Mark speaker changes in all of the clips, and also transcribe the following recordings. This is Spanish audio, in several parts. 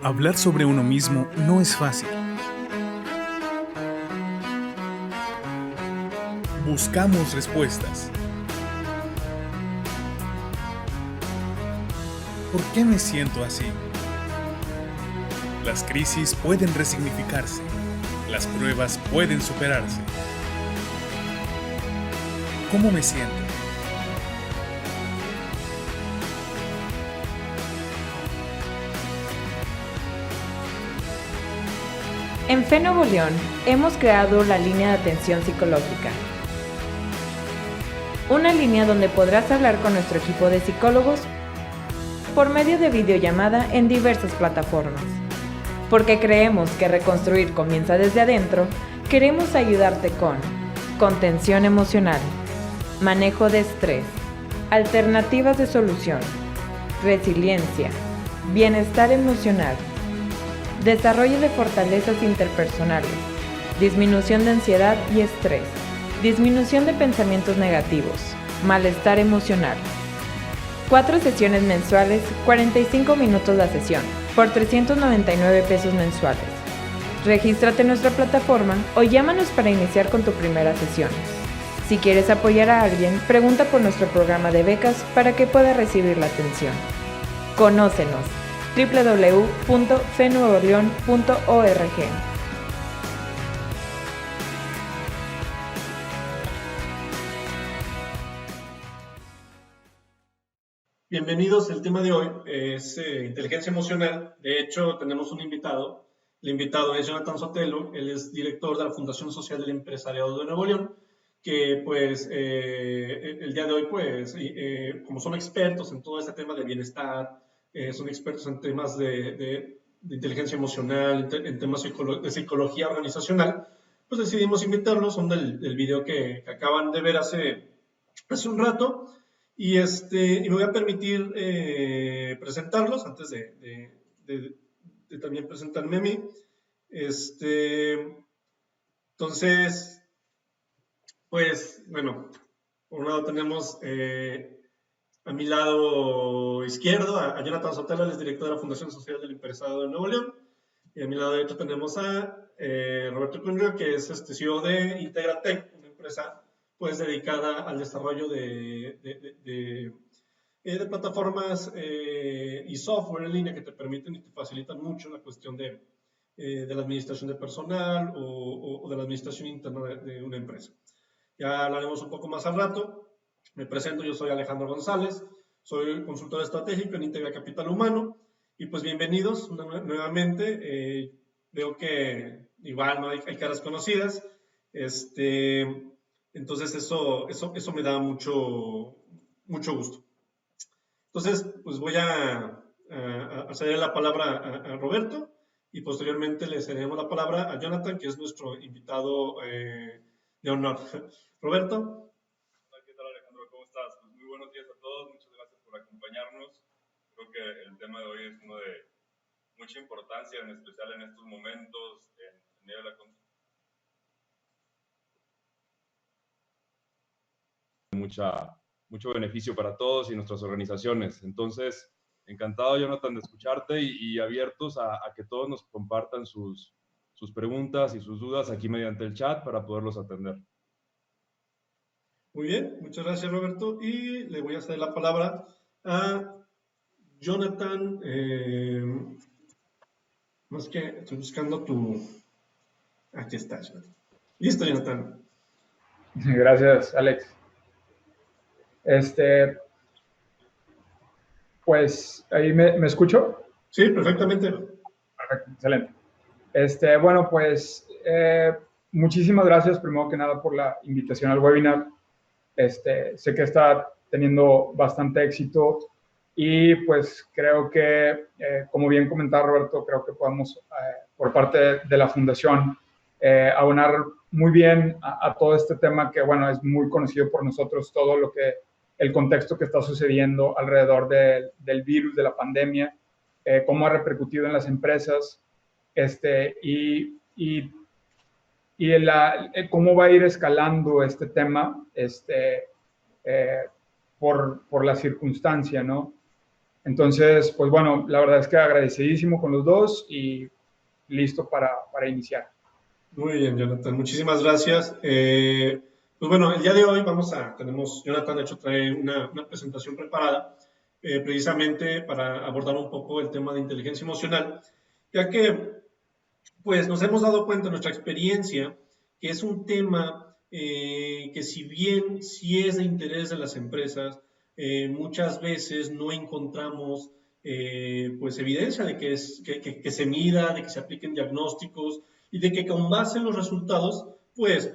Speaker 1: Hablar sobre uno mismo no es fácil. Buscamos respuestas. ¿Por qué me siento así? Las crisis pueden resignificarse. Las pruebas pueden superarse. ¿Cómo me siento?
Speaker 2: En Fe Nuevo León hemos creado la línea de atención psicológica. Una línea donde podrás hablar con nuestro equipo de psicólogos por medio de videollamada en diversas plataformas. Porque creemos que reconstruir comienza desde adentro, queremos ayudarte con contención emocional, manejo de estrés, alternativas de solución, resiliencia, bienestar emocional, desarrollo de fortalezas interpersonales, disminución de ansiedad y estrés, disminución de pensamientos negativos, malestar emocional. 4 sesiones mensuales, 45 minutos la sesión, por 399 pesos mensuales. Regístrate en nuestra plataforma o llámanos para iniciar con tu primera sesión. Si quieres apoyar a alguien, pregunta por nuestro programa de becas para que pueda recibir la atención. Conócenos www.fenuevoleon.org.
Speaker 3: Bienvenidos, el tema de hoy es inteligencia emocional. De hecho, tenemos un invitado. El invitado es Jonathan Sotelo, él es director de la Fundación Social del Empresariado de Nuevo León, que pues el día de hoy, pues, como son expertos en todo este tema de bienestar, son expertos en temas de inteligencia emocional, en temas de psicología organizacional, pues decidimos invitarlos. Son del video que acaban de ver hace un rato. Y me voy a permitir presentarlos antes de también presentarme a mí. Entonces, pues, bueno, por un lado tenemos a mi lado izquierdo a Jonathan Sotelo, él es director de la Fundación Social del Empresariado de Nuevo León. Y a mi lado derecho tenemos a Roberto Cunrio, que es CEO de Integratec, una empresa pues dedicada al desarrollo de plataformas y software en línea que te permiten y te facilitan mucho la cuestión de la administración de personal o de la administración interna de una empresa. Ya hablaremos un poco más al rato. Me presento, yo soy Alejandro González, soy consultor estratégico en Integra Capital Humano y pues bienvenidos nuevamente. Veo que igual no hay caras conocidas, entonces eso me da mucho gusto. Entonces, pues voy a ceder la palabra a Roberto y posteriormente le cederemos la palabra a Jonathan, que es nuestro invitado de honor. Roberto.
Speaker 4: ¿Qué tal, Alejandro? ¿Cómo estás? Pues muy buenos días a todos. Muchas gracias por acompañarnos. Creo que el tema de hoy es uno de mucha importancia, en especial en estos momentos, en medio de la mucho beneficio para todos y nuestras organizaciones. Entonces, encantado, Jonathan, de escucharte y abiertos a que todos nos compartan sus preguntas y sus dudas aquí mediante el chat para poderlos atender.
Speaker 3: Muy bien, muchas gracias, Roberto. Y le voy a ceder la palabra a Jonathan. Más que estoy buscando tu... Aquí está, Jonathan. Listo, Jonathan.
Speaker 5: Gracias, Alex. Pues, ¿ahí me escucho?
Speaker 3: Sí, perfectamente.
Speaker 5: Perfecto, excelente. Bueno, pues, muchísimas gracias, primero que nada, por la invitación al webinar. Sé que está teniendo bastante éxito y, pues, creo que, como bien comentaba Roberto, creo que podemos, por parte de la Fundación, abonar muy bien a todo este tema que, bueno, es muy conocido por nosotros, todo lo que el contexto que está sucediendo alrededor del virus, de la pandemia, cómo ha repercutido en las empresas, y cómo va a ir escalando este tema, por la circunstancia, ¿no? Entonces, pues bueno, la verdad es que agradecidísimo con los dos y listo para iniciar.
Speaker 3: Muy bien, Jonathan, muchísimas gracias. Pues bueno, el día de hoy Jonathan de hecho trae una presentación preparada precisamente para abordar un poco el tema de inteligencia emocional, ya que pues nos hemos dado cuenta en nuestra experiencia que es un tema que si bien sí es de interés de las empresas, muchas veces no encontramos pues evidencia de que se mida, de que se apliquen diagnósticos y de que con base en los resultados pues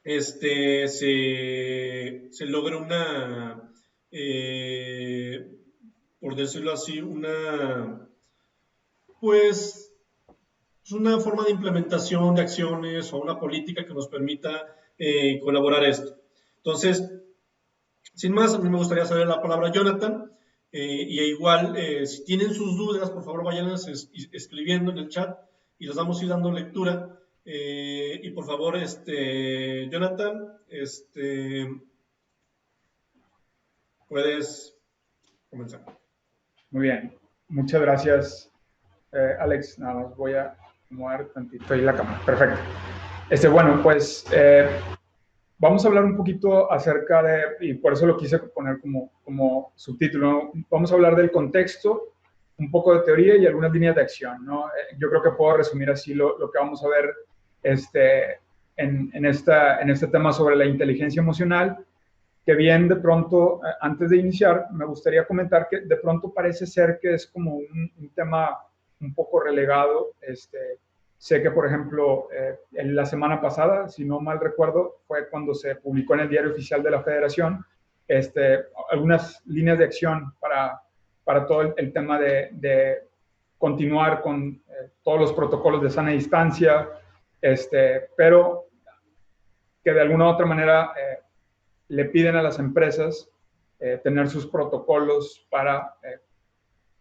Speaker 3: se logra por decirlo así, pues es una forma de implementación de acciones o una política que nos permita colaborar esto. Entonces, sin más, a mí me gustaría saber la palabra a Jonathan, y igual, si tienen sus dudas, por favor vayan escribiendo en el chat y les vamos a ir dando lectura. Y por favor, Jonathan, puedes comenzar.
Speaker 5: Muy bien, muchas gracias, Alex. Nada más voy a mover tantito ahí la cámara. Perfecto. Bueno, pues vamos a hablar un poquito acerca de, y por eso lo quise poner como subtítulo, ¿no? Vamos a hablar del contexto, un poco de teoría y algunas líneas de acción, ¿no? Yo creo que puedo resumir así lo que vamos a ver en este tema sobre la inteligencia emocional, que bien de pronto, antes de iniciar, me gustaría comentar que de pronto parece ser que es como un tema un poco relegado. Sé que, por ejemplo, en la semana pasada, si no mal recuerdo, fue cuando se publicó en el Diario Oficial de la Federación algunas líneas de acción para todo el tema de continuar con todos los protocolos de sana distancia, pero que de alguna u otra manera le piden a las empresas tener sus protocolos para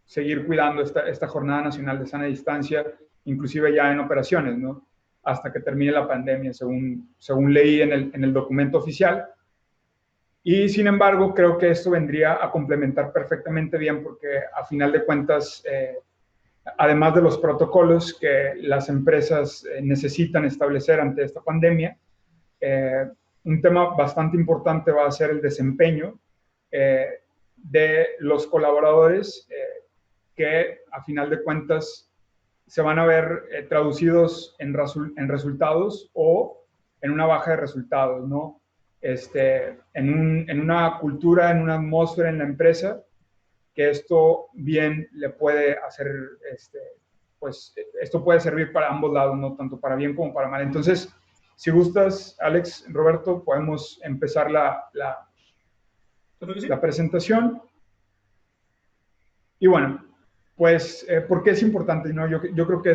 Speaker 5: seguir cuidando esta Jornada Nacional de Sana Distancia, inclusive ya en operaciones, ¿no? Hasta que termine la pandemia, según leí en el documento oficial. Y sin embargo, creo que esto vendría a complementar perfectamente bien porque a final de cuentas, además de los protocolos que las empresas necesitan establecer ante esta pandemia, un tema bastante importante va a ser el desempeño de los colaboradores que a final de cuentas se van a ver traducidos en resultados o en una baja de resultados, ¿no? En una cultura, en una atmósfera en la empresa, que esto bien le puede hacer, pues esto puede servir para ambos lados, ¿no? Tanto para bien como para mal. Entonces, si gustas, Alex, Roberto, podemos empezar la presentación. Y bueno, pues, ¿por qué es importante? ¿No? Yo creo que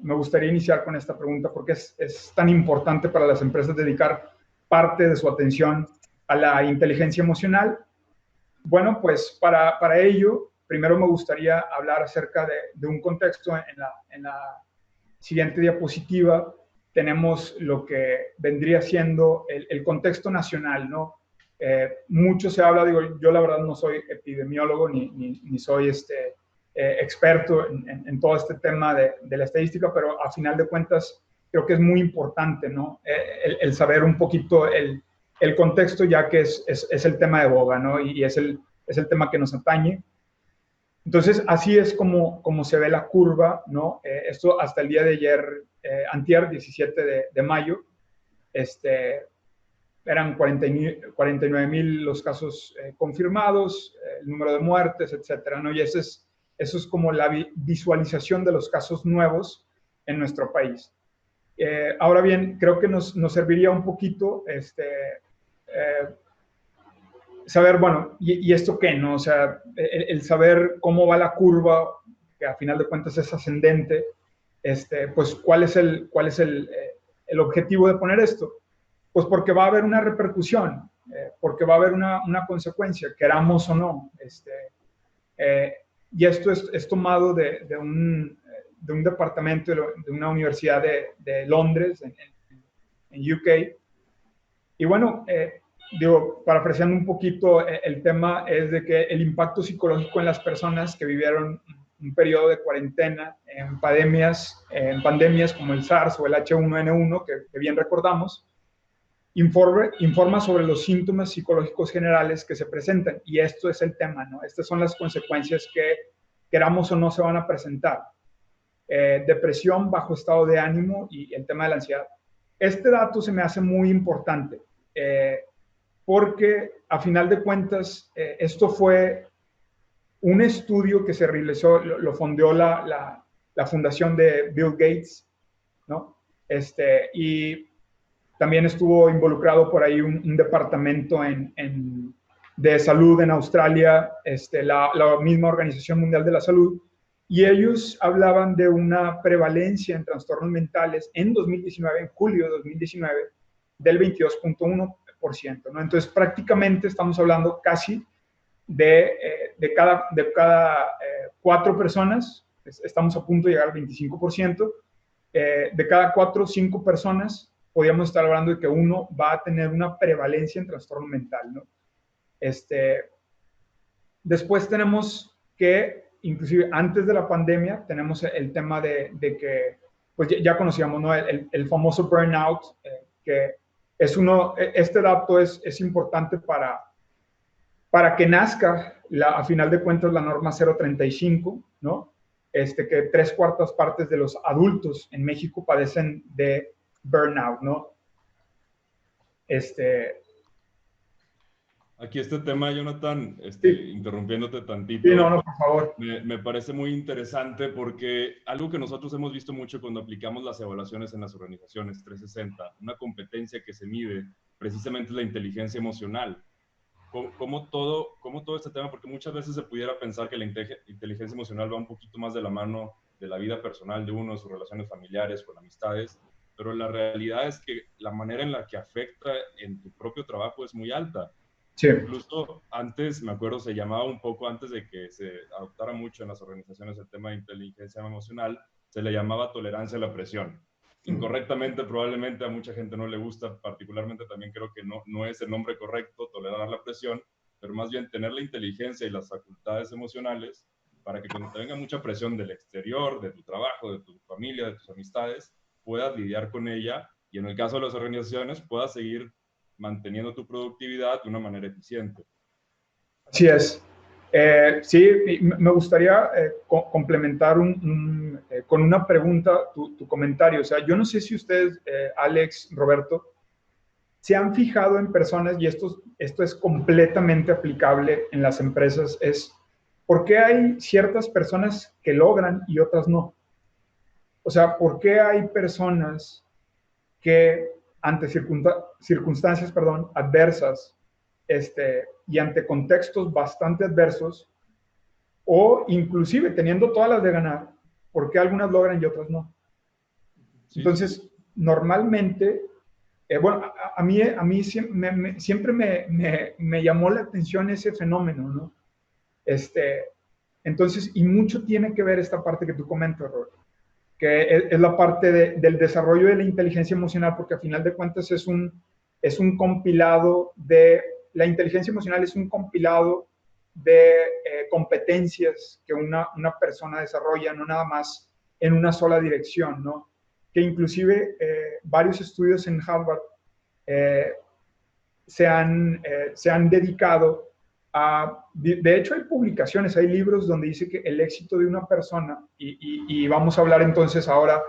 Speaker 5: me gustaría iniciar con esta pregunta, porque es tan importante para las empresas dedicar parte de su atención a la inteligencia emocional. Bueno, pues para ello, primero me gustaría hablar acerca de un contexto. En la siguiente diapositiva tenemos lo que vendría siendo el contexto nacional, ¿no? Mucho se habla, digo, yo la verdad no soy epidemiólogo ni soy experto en todo este tema de la estadística, pero a final de cuentas creo que es muy importante, ¿no? El saber un poquito el contexto, ya que es el tema de boga, ¿no? Y es el tema que nos atañe. Entonces, así es como se ve la curva, ¿no? Esto hasta el día de ayer, antier, 17 de mayo, eran 49,000 los casos confirmados, el número de muertes, etcétera, ¿no? Y eso es como la visualización de los casos nuevos en nuestro país. Ahora bien, creo que nos serviría un poquito saber, bueno, ¿y esto qué, no? O sea, el saber cómo va la curva, que a final de cuentas es ascendente, pues, ¿cuál es el objetivo de poner esto? Pues porque va a haber una repercusión, porque va a haber una consecuencia, queramos o no. Y esto es tomado de un departamento de una universidad de Londres, en UK. Y bueno, digo, parafraseando un poquito, el tema es de que el impacto psicológico en las personas que vivieron un periodo de cuarentena en pandemias como el SARS o el H1N1, que bien recordamos, informa sobre los síntomas psicológicos generales que se presentan. Y esto es el tema, ¿no? Estas son las consecuencias que, queramos o no, se van a presentar. Depresión, bajo estado de ánimo y el tema de la ansiedad. Este dato se me hace muy importante porque, a final de cuentas, esto fue un estudio que se realizó, lo fondeó la fundación de Bill Gates, ¿no? Y también estuvo involucrado por ahí un departamento de salud en Australia, la misma Organización Mundial de la Salud, y ellos hablaban de una prevalencia en trastornos mentales en 2019, en julio de 2019, del 22.1%, ¿no? Entonces, prácticamente estamos hablando casi de cada 4 personas, estamos a punto de llegar al 25%, de cada 4 o 5 personas podríamos estar hablando de que uno va a tener una prevalencia en trastorno mental, ¿no? Después tenemos que, inclusive antes de la pandemia, tenemos el tema de que, pues ya conocíamos, ¿no? El famoso burnout, que es este dato es importante para que nazca, a final de cuentas, la norma 035, ¿no? Que 3/4 partes de los adultos en México padecen de burnout, ¿no?
Speaker 4: Aquí este tema, Jonathan,
Speaker 5: Sí.
Speaker 4: interrumpiéndote tantito.
Speaker 5: Sí, no, por favor.
Speaker 4: Me parece muy interesante porque algo que nosotros hemos visto mucho cuando aplicamos las evaluaciones en las organizaciones 360, una competencia que se mide precisamente es la inteligencia emocional. Como todo este tema, porque muchas veces se pudiera pensar que la inteligencia emocional va un poquito más de la mano de la vida personal de uno, de sus relaciones familiares, con amistades, pero la realidad es que la manera en la que afecta en tu propio trabajo es muy alta.
Speaker 5: Sí.
Speaker 4: Incluso antes, me acuerdo, se llamaba un poco antes de que se adoptara mucho en las organizaciones el tema de inteligencia emocional, se le llamaba tolerancia a la presión. Incorrectamente, probablemente a mucha gente no le gusta, particularmente también creo que no es el nombre correcto, tolerar la presión, pero más bien tener la inteligencia y las facultades emocionales para que cuando te venga mucha presión del exterior, de tu trabajo, de tu familia, de tus amistades, puedas lidiar con ella y en el caso de las organizaciones puedas seguir manteniendo tu productividad de una manera eficiente.
Speaker 5: Así es. Sí, me gustaría complementar con una pregunta tu comentario. O sea, yo no sé si ustedes, Alex, Roberto, se han fijado en personas, y esto es completamente aplicable en las empresas, es ¿por qué hay ciertas personas que logran y otras no? O sea, ¿por qué hay personas que ante circunstancias adversas y ante contextos bastante adversos, o inclusive teniendo todas las de ganar, ¿por qué algunas logran y otras no? Sí. Entonces, normalmente, bueno, a mí siempre me llamó la atención ese fenómeno, ¿no? Entonces, y mucho tiene que ver esta parte que tú comentas, Robert, que es la parte del desarrollo de la inteligencia emocional, porque a final de cuentas es un compilado la inteligencia emocional es un compilado de competencias que una persona desarrolla, no nada más en una sola dirección, ¿no? Que inclusive varios estudios en Harvard se han dedicado de hecho hay publicaciones, hay libros donde dice que el éxito de una persona, y vamos a hablar entonces ahora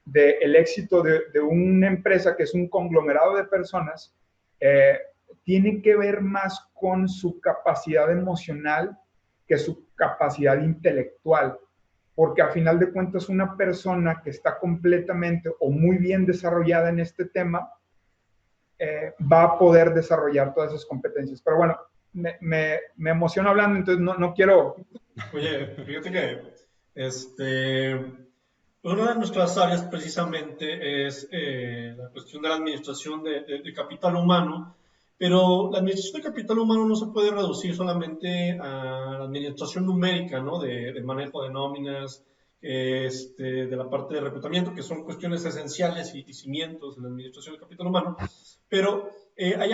Speaker 5: del éxito de una empresa que es un conglomerado de personas, tiene que ver más con su capacidad emocional que su capacidad intelectual, porque a final de cuentas una persona que está completamente o muy bien desarrollada en este tema va a poder desarrollar todas esas competencias. Pero bueno, me emociono hablando, entonces no quiero...
Speaker 3: Oye, fíjate que una de nuestras áreas precisamente es la cuestión de la administración de capital humano, pero la administración de capital humano no se puede reducir solamente a la administración numérica, ¿no? De manejo de nóminas, de la parte de reclutamiento, que son cuestiones esenciales y cimientos en la administración de capital humano, pero hay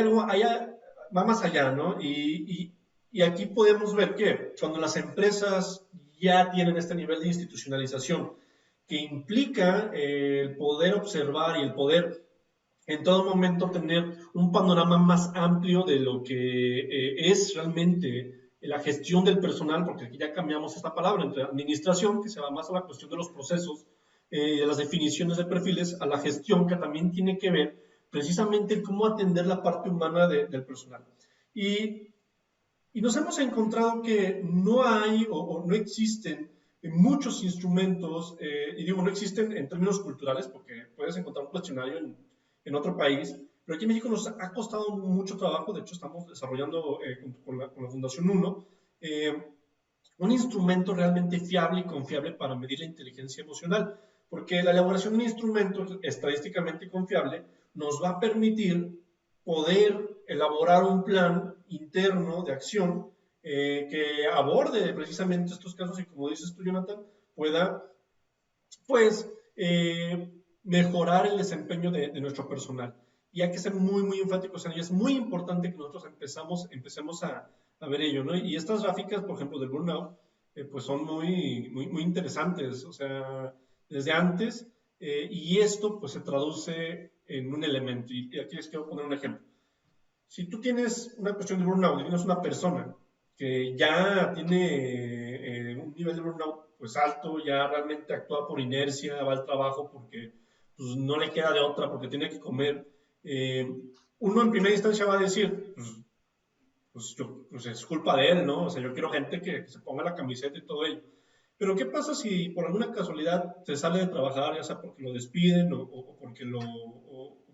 Speaker 3: va más allá, ¿no? Y aquí podemos ver que cuando las empresas ya tienen este nivel de institucionalización que implica el poder observar y el poder en todo momento tener un panorama más amplio de lo que es realmente la gestión del personal, porque aquí ya cambiamos esta palabra entre administración, que se va más a la cuestión de los procesos, de las definiciones de perfiles, a la gestión, que también tiene que ver precisamente cómo atender la parte humana del personal. Y nos hemos encontrado que no hay o no existen muchos instrumentos, y digo no existen en términos culturales, porque puedes encontrar un cuestionario en otro país, pero aquí en México nos ha costado mucho trabajo. De hecho estamos desarrollando con la Fundación 1 un instrumento realmente fiable y confiable para medir la inteligencia emocional, porque la elaboración de un instrumento estadísticamente confiable nos va a permitir poder elaborar un plan interno de acción que aborde precisamente estos casos y, como dices tú, Jonathan, pueda pues mejorar el desempeño de nuestro personal. Y hay que ser muy enfáticos en ello. Es muy importante que nosotros empecemos a ver ello, ¿no? Y estas gráficas, por ejemplo, del burnout, pues son muy interesantes, o sea, desde antes, y esto pues se traduce en un elemento. Y aquí les quiero poner un ejemplo. Si tú tienes una cuestión de burnout, tienes una persona que ya tiene un nivel de burnout pues alto, ya realmente actúa por inercia, va al trabajo porque pues, no le queda de otra, porque tiene que comer, uno en primera instancia va a decir, pues es culpa de él, ¿no? O sea, yo quiero gente que se ponga la camiseta y todo ello. Pero ¿qué pasa si por alguna casualidad se sale de trabajar, ya sea porque lo despiden o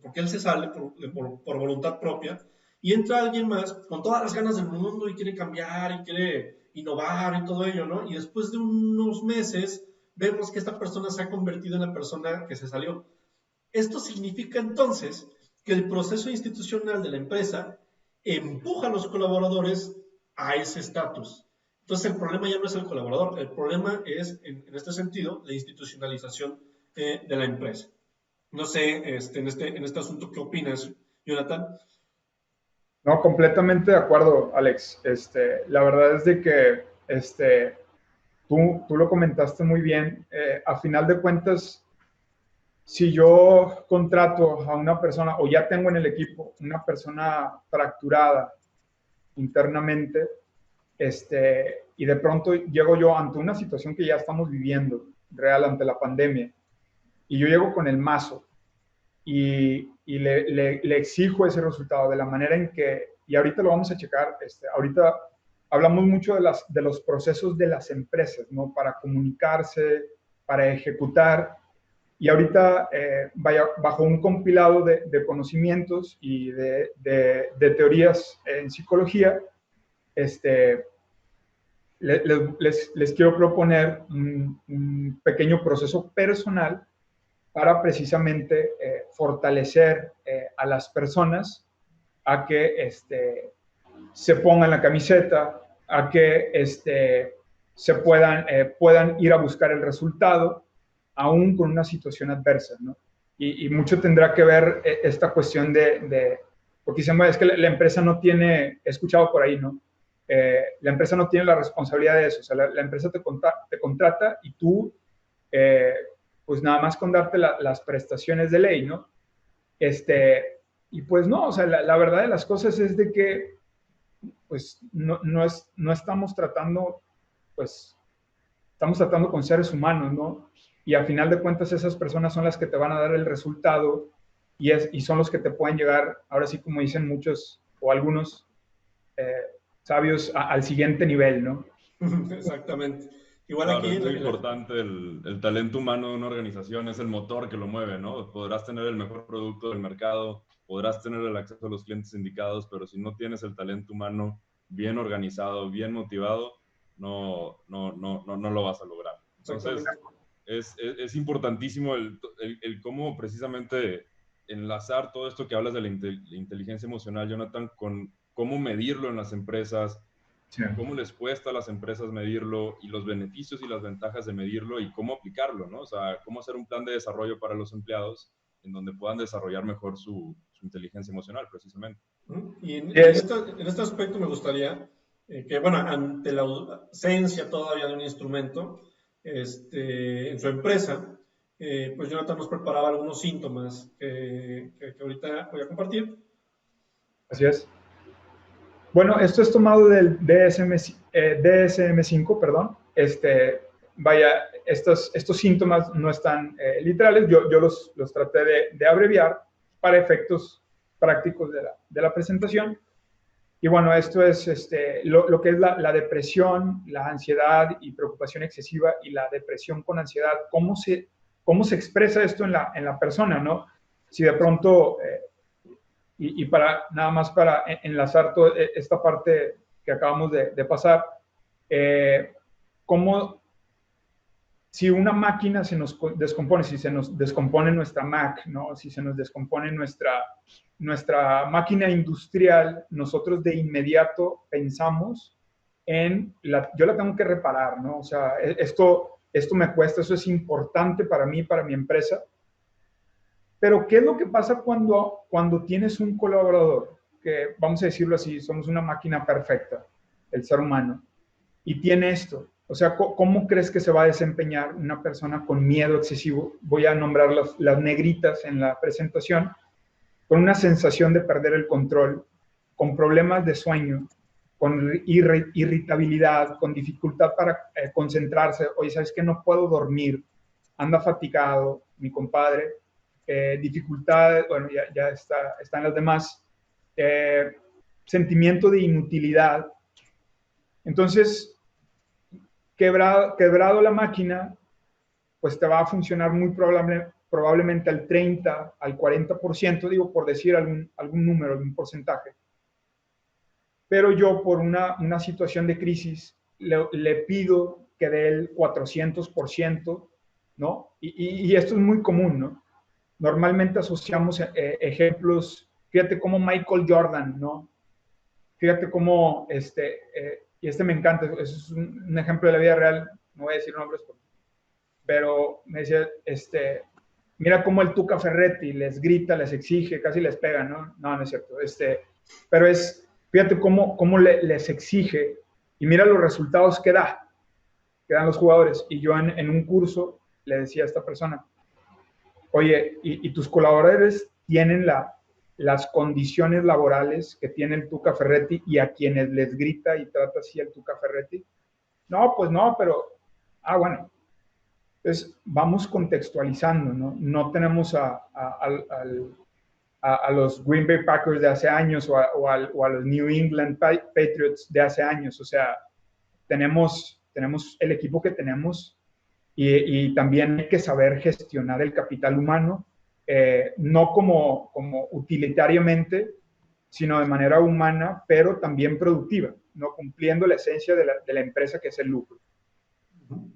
Speaker 3: porque él se sale por voluntad propia, y entra alguien más con todas las ganas del mundo y quiere cambiar y quiere innovar y todo ello, ¿no? Y después de unos meses vemos que esta persona se ha convertido en la persona que se salió. Esto significa entonces que el proceso institucional de la empresa empuja a los colaboradores a ese estatus. Entonces el problema ya no es el colaborador, el problema es, en este sentido, la institucionalización de la empresa. No sé, en este asunto, ¿qué opinas, Jonathan?
Speaker 5: No, completamente de acuerdo, Alex. La verdad es de que tú lo comentaste muy bien. A final de cuentas, si yo contrato a una persona o ya tengo en el equipo una persona fracturada internamente, y de pronto llego yo ante una situación que ya estamos viviendo real ante la pandemia, y yo llego con el mazo y le exijo ese resultado de la manera en que, y ahorita lo vamos a checar, ahorita hablamos mucho de los procesos de las empresas, ¿no? Para comunicarse, para ejecutar, y ahorita bajo un compilado de conocimientos y de teorías en psicología, les quiero proponer un pequeño proceso personal para precisamente fortalecer a las personas a que se pongan la camiseta, a que se puedan ir a buscar el resultado, aún con una situación adversa, ¿no? Y mucho tendrá que ver esta cuestión porque dicen, bueno, es que la empresa no tiene, he escuchado por ahí, ¿no? La empresa no tiene la responsabilidad de eso, o sea, la empresa te contrata y tú, pues nada más con darte las prestaciones de ley, ¿no? Y pues no, o sea, la verdad de las cosas es de que, pues no estamos tratando, pues, estamos tratando con seres humanos, ¿no? Y al final de cuentas esas personas son las que te van a dar el resultado y son los que te pueden llegar, ahora sí como dicen muchos o algunos sabios, al siguiente nivel, ¿no?
Speaker 3: Exactamente. Igual
Speaker 4: claro,
Speaker 3: aquí
Speaker 4: es muy importante el talento humano de una organización, es el motor que lo mueve, ¿no? Podrás tener el mejor producto del mercado, podrás tener el acceso a los clientes indicados, pero si no tienes el talento humano bien organizado, bien motivado, no lo vas a lograr. Entonces, es importantísimo el cómo precisamente enlazar todo esto que hablas de la inteligencia emocional, Jonathan, con cómo medirlo en las empresas, sí, cómo les cuesta a las empresas medirlo y los beneficios y las ventajas de medirlo y cómo aplicarlo, ¿no? O sea, cómo hacer un plan de desarrollo para los empleados en donde puedan desarrollar mejor su inteligencia emocional, precisamente.
Speaker 3: Y en este aspecto me gustaría que, bueno, ante la ausencia todavía de un instrumento en su empresa, pues Jonathan nos preparaba algunos síntomas que ahorita voy a compartir.
Speaker 5: Así es. Bueno, esto es tomado del DSM-5, perdón. Vaya, estos síntomas no están literales, yo los traté de abreviar para efectos prácticos de la presentación. Y bueno, esto es lo que es la depresión, la ansiedad y preocupación excesiva, y la depresión con ansiedad, cómo se expresa esto en la persona, ¿no? Si de pronto, y para nada más para enlazar toda esta parte que acabamos de pasar, cómo si una máquina se nos descompone, si se nos descompone nuestra Mac, ¿no? Si se nos descompone nuestra máquina industrial, nosotros de inmediato pensamos en, yo la tengo que reparar, ¿no? O sea, esto me cuesta, eso es importante para mí, para mi empresa. Pero, ¿qué es lo que pasa cuando tienes un colaborador? Que, vamos a decirlo así, somos una máquina perfecta, el ser humano, y tiene esto. O sea, ¿cómo crees que se va a desempeñar una persona con miedo excesivo? Voy a nombrar las negritas en la presentación, con una sensación de perder el control, con problemas de sueño, con irritabilidad, con dificultad para concentrarse. Oye, ¿sabes qué? No puedo dormir, anda fatigado, mi compadre. Dificultad, bueno, ya están las demás. Sentimiento de inutilidad. Entonces, quebrado la máquina, pues te va a funcionar muy probablemente al 30, al 40%, digo, por decir algún número, algún porcentaje. Pero yo, por una situación de crisis, le pido que dé el 400%, ¿no? Y esto es muy común, ¿no? Normalmente asociamos ejemplos, fíjate cómo Michael Jordan, ¿no? Fíjate cómo, y me encanta, es un ejemplo de la vida real, no voy a decir nombres, pero me decía, mira cómo el Tuca Ferretti les grita, les exige, casi les pega, ¿no? No es cierto, pero fíjate cómo les exige, y mira los resultados que dan los jugadores. Y yo en un curso le decía a esta persona, oye, ¿y tus colaboradores tienen las condiciones laborales que tiene el Tuca Ferretti y a quienes les grita y trata así el Tuca Ferretti? No, pues no, pero, bueno. Entonces, vamos contextualizando, ¿no? No tenemos a los Green Bay Packers de hace años o a los New England Patriots de hace años. O sea, tenemos el equipo que tenemos, y también hay que saber gestionar el capital humano, no como utilitariamente, sino de manera humana, pero también productiva, ¿no? Cumpliendo la esencia de la empresa, que es el lucro.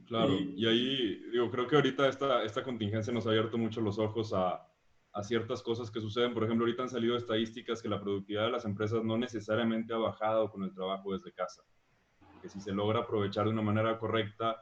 Speaker 4: Claro, y ahí creo que ahorita esta contingencia nos ha abierto mucho los ojos a ciertas cosas que suceden. Por ejemplo, ahorita han salido estadísticas que la productividad de las empresas no necesariamente ha bajado con el trabajo desde casa. Que si se logra aprovechar de una manera correcta,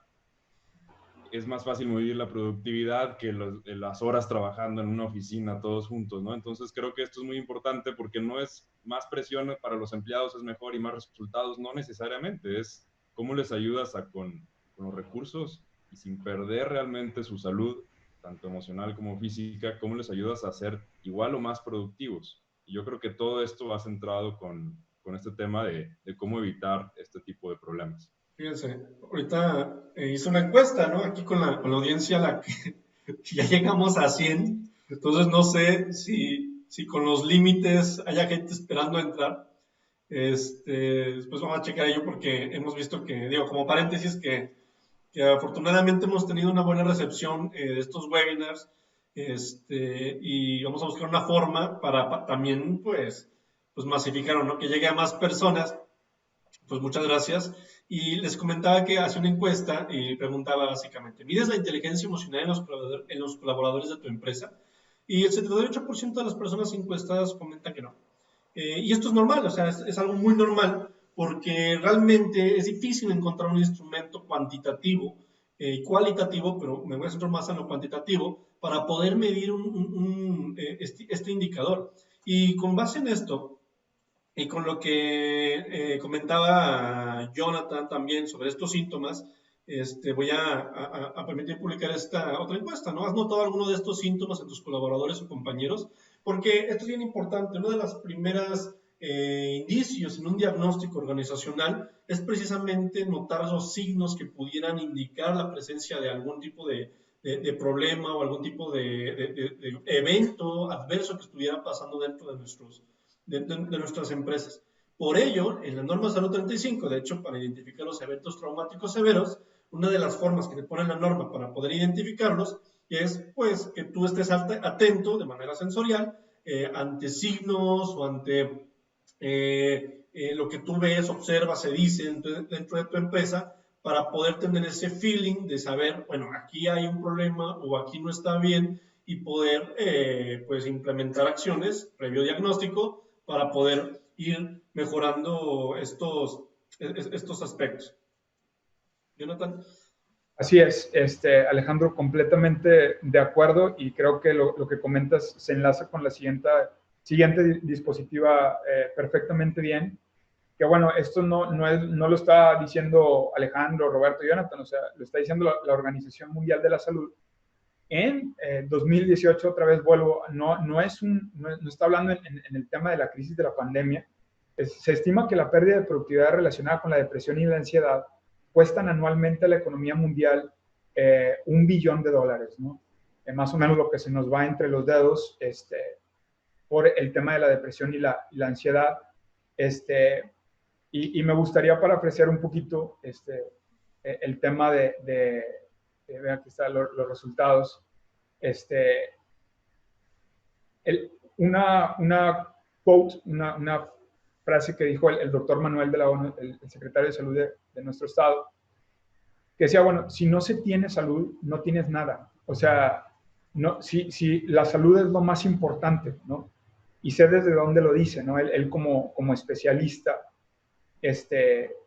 Speaker 4: es más fácil medir la productividad que las horas trabajando en una oficina todos juntos, ¿no? Entonces creo que esto es muy importante, porque no es más presión para los empleados es mejor y más resultados, no necesariamente. Es cómo les ayudas con los recursos y sin perder realmente su salud, tanto emocional como física, cómo les ayudas a ser igual o más productivos. Y yo creo que todo esto va centrado con este tema de cómo evitar este tipo de problemas.
Speaker 3: Fíjense, ahorita hice una encuesta, ¿no? Aquí con la audiencia, la que ya llegamos a 100. Entonces no sé si con los límites haya gente esperando a entrar. Después vamos a checar ello, porque hemos visto que, como paréntesis, que afortunadamente hemos tenido una buena recepción de estos webinars, y vamos a buscar una forma para también, pues masificar, ¿no? Que llegue a más personas. Pues muchas gracias. Y les comentaba que hace una encuesta y preguntaba básicamente, ¿mides la inteligencia emocional en los colaboradores de tu empresa? Y el 78% de las personas encuestadas comentan que no. Y esto es normal, o sea, es algo muy normal, porque realmente es difícil encontrar un instrumento cuantitativo cualitativo, pero me voy a centrar más en lo cuantitativo, para poder medir este indicador. Y con base en esto, y con lo que comentaba Jonathan también sobre estos síntomas, voy a permitir publicar esta otra encuesta, ¿no? ¿Has notado alguno de estos síntomas en tus colaboradores o compañeros? Porque esto es bien importante. Una de las primeras indicios en un diagnóstico organizacional es precisamente notar los signos que pudieran indicar la presencia de algún tipo de problema o algún tipo de evento adverso que estuviera pasando dentro de nuestras empresas. Por ello, en la norma 035, de hecho, para identificar los eventos traumáticos severos, una de las formas que te pone la norma para poder identificarlos es, pues, que tú estés atento de manera sensorial ante signos o ante lo que tú ves, observas, se dice dentro de tu empresa, para poder tener ese feeling de saber, bueno, aquí hay un problema o aquí no está bien, y poder pues implementar acciones previo diagnóstico para poder ir mejorando estos aspectos. Jonathan.
Speaker 5: Así es, Alejandro, completamente de acuerdo, y creo que lo que comentas se enlaza con la siguiente dispositiva perfectamente bien. Que bueno, esto no lo está diciendo Alejandro, Roberto y Jonathan, o sea, lo está diciendo la Organización Mundial de la Salud. En 2018, otra vez vuelvo, no está hablando en el tema de la crisis de la pandemia. Se estima que la pérdida de productividad relacionada con la depresión y la ansiedad cuestan anualmente a la economía mundial $1 billón, ¿no? Más o menos lo que se nos va entre los dedos por el tema de la depresión y la ansiedad. Y me gustaría parafrasear un poquito el tema de vean, aquí están los resultados. Una quote, una frase que dijo el doctor Manuel de la ONU, el secretario de Salud de nuestro estado, que decía, bueno, si no se tiene salud, no tienes nada. O sea, si la salud es lo más importante, ¿no? Y sé desde dónde lo dice, ¿no? Él como especialista,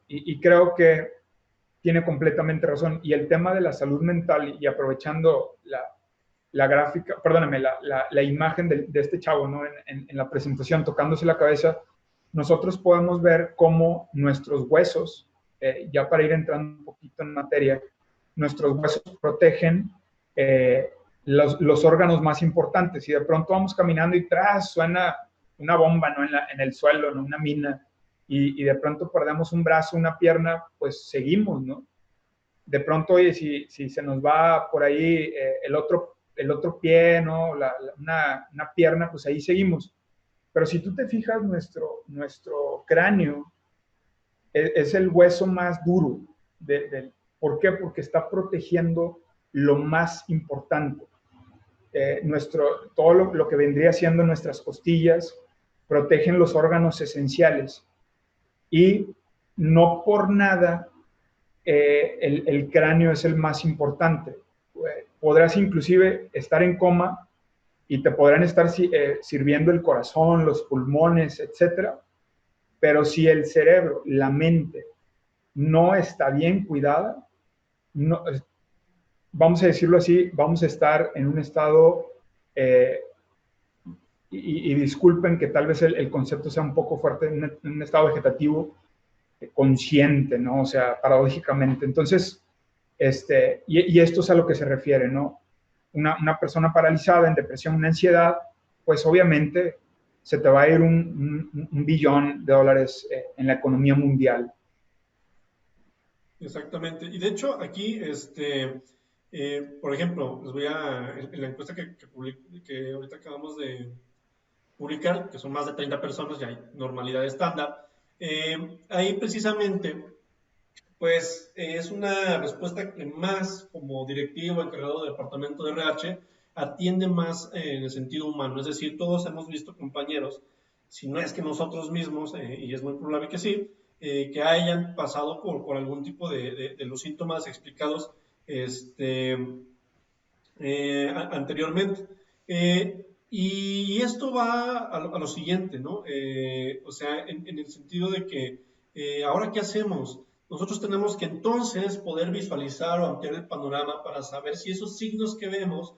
Speaker 5: y creo que tiene completamente razón. Y el tema de la salud mental, y aprovechando la gráfica, perdóname, la imagen de este chavo, ¿no? En la presentación, tocándose la cabeza, nosotros podemos ver cómo nuestros huesos, ya para ir entrando un poquito en materia, nuestros huesos protegen los órganos más importantes. Y de pronto vamos caminando y tras suena una bomba, ¿no? En el suelo, ¿no? Una mina. Y de pronto perdemos un brazo, una pierna, pues seguimos, ¿no? De pronto, oye, si se nos va por ahí el otro pie, ¿no? Una pierna, pues ahí seguimos. Pero si tú te fijas, nuestro cráneo es el hueso más duro. ¿Por qué? Porque está protegiendo lo más importante. Todo lo que vendría siendo nuestras costillas, protegen los órganos esenciales. Y no por nada el cráneo es el más importante. Podrás inclusive estar en coma y te podrán estar sirviendo el corazón, los pulmones, etcétera. Pero si el cerebro, la mente, no está bien cuidada, no, vamos a decirlo así, vamos a estar en un estado, y disculpen que tal vez el concepto sea un poco fuerte, en un estado vegetativo consciente, ¿no? O sea, paradójicamente. Entonces, y esto es a lo que se refiere, ¿no? Una persona paralizada en depresión, una ansiedad, pues obviamente se te va a ir un billón de dólares en la economía mundial.
Speaker 3: Exactamente. Y de hecho, aquí, por ejemplo, en la encuesta que ahorita acabamos de publicar, que son más de 30 personas, ya hay normalidad estándar, ahí precisamente, pues es una respuesta que más como directivo encargado del departamento de RH atiende más en el sentido humano. Es decir, todos hemos visto compañeros, si no es que nosotros mismos, y es muy probable que sí, que hayan pasado por algún tipo de los síntomas explicados anteriormente. Y esto va a lo siguiente, ¿no? O sea, en el sentido de que, ¿ahora qué hacemos? nosotros tenemos que entonces poder visualizar o ampliar el panorama para saber si esos signos que vemos,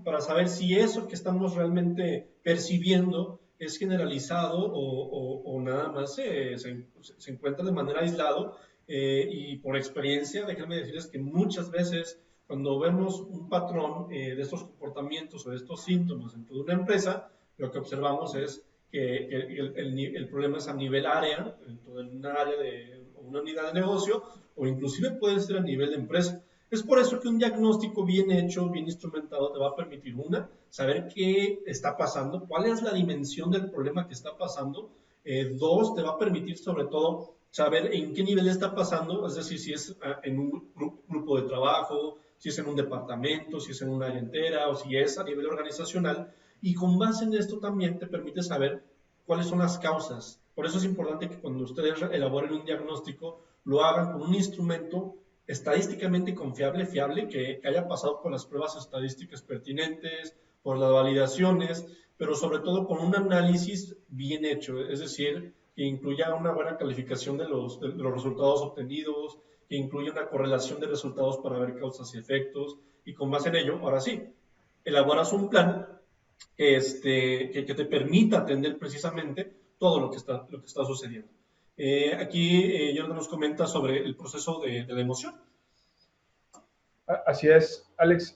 Speaker 3: para saber si eso que estamos realmente percibiendo es generalizado o nada más se encuentra de manera aislado. Y por experiencia, déjenme decirles que muchas veces cuando vemos un patrón de estos comportamientos o de estos síntomas dentro de una empresa, lo que observamos es que el problema es a nivel área, dentro de un área de una unidad de negocio, o inclusive puede ser a nivel de empresa. Es por eso que un diagnóstico bien hecho, bien instrumentado, te va a permitir, saber qué está pasando, cuál es la dimensión del problema que está pasando. Dos, te va a permitir sobre todo saber en qué nivel está pasando, es decir, si es en un grupo de trabajo, si es en un departamento, si es en un área entera, o si es a nivel organizacional. Y con base en esto también te permite saber cuáles son las causas. Por eso es importante que cuando ustedes elaboren un diagnóstico, lo hagan con un instrumento estadísticamente confiable, fiable, que haya pasado por las pruebas estadísticas pertinentes, por las validaciones, pero sobre todo con un análisis bien hecho, es decir, que incluya una buena calificación de los resultados obtenidos, que incluya una correlación de resultados para ver causas y efectos, y con base en ello, ahora sí, elaboras un plan que te permita atender precisamente todo lo que está sucediendo. Aquí Jonathan nos comenta sobre el proceso de la emoción.
Speaker 5: Así es, Alex.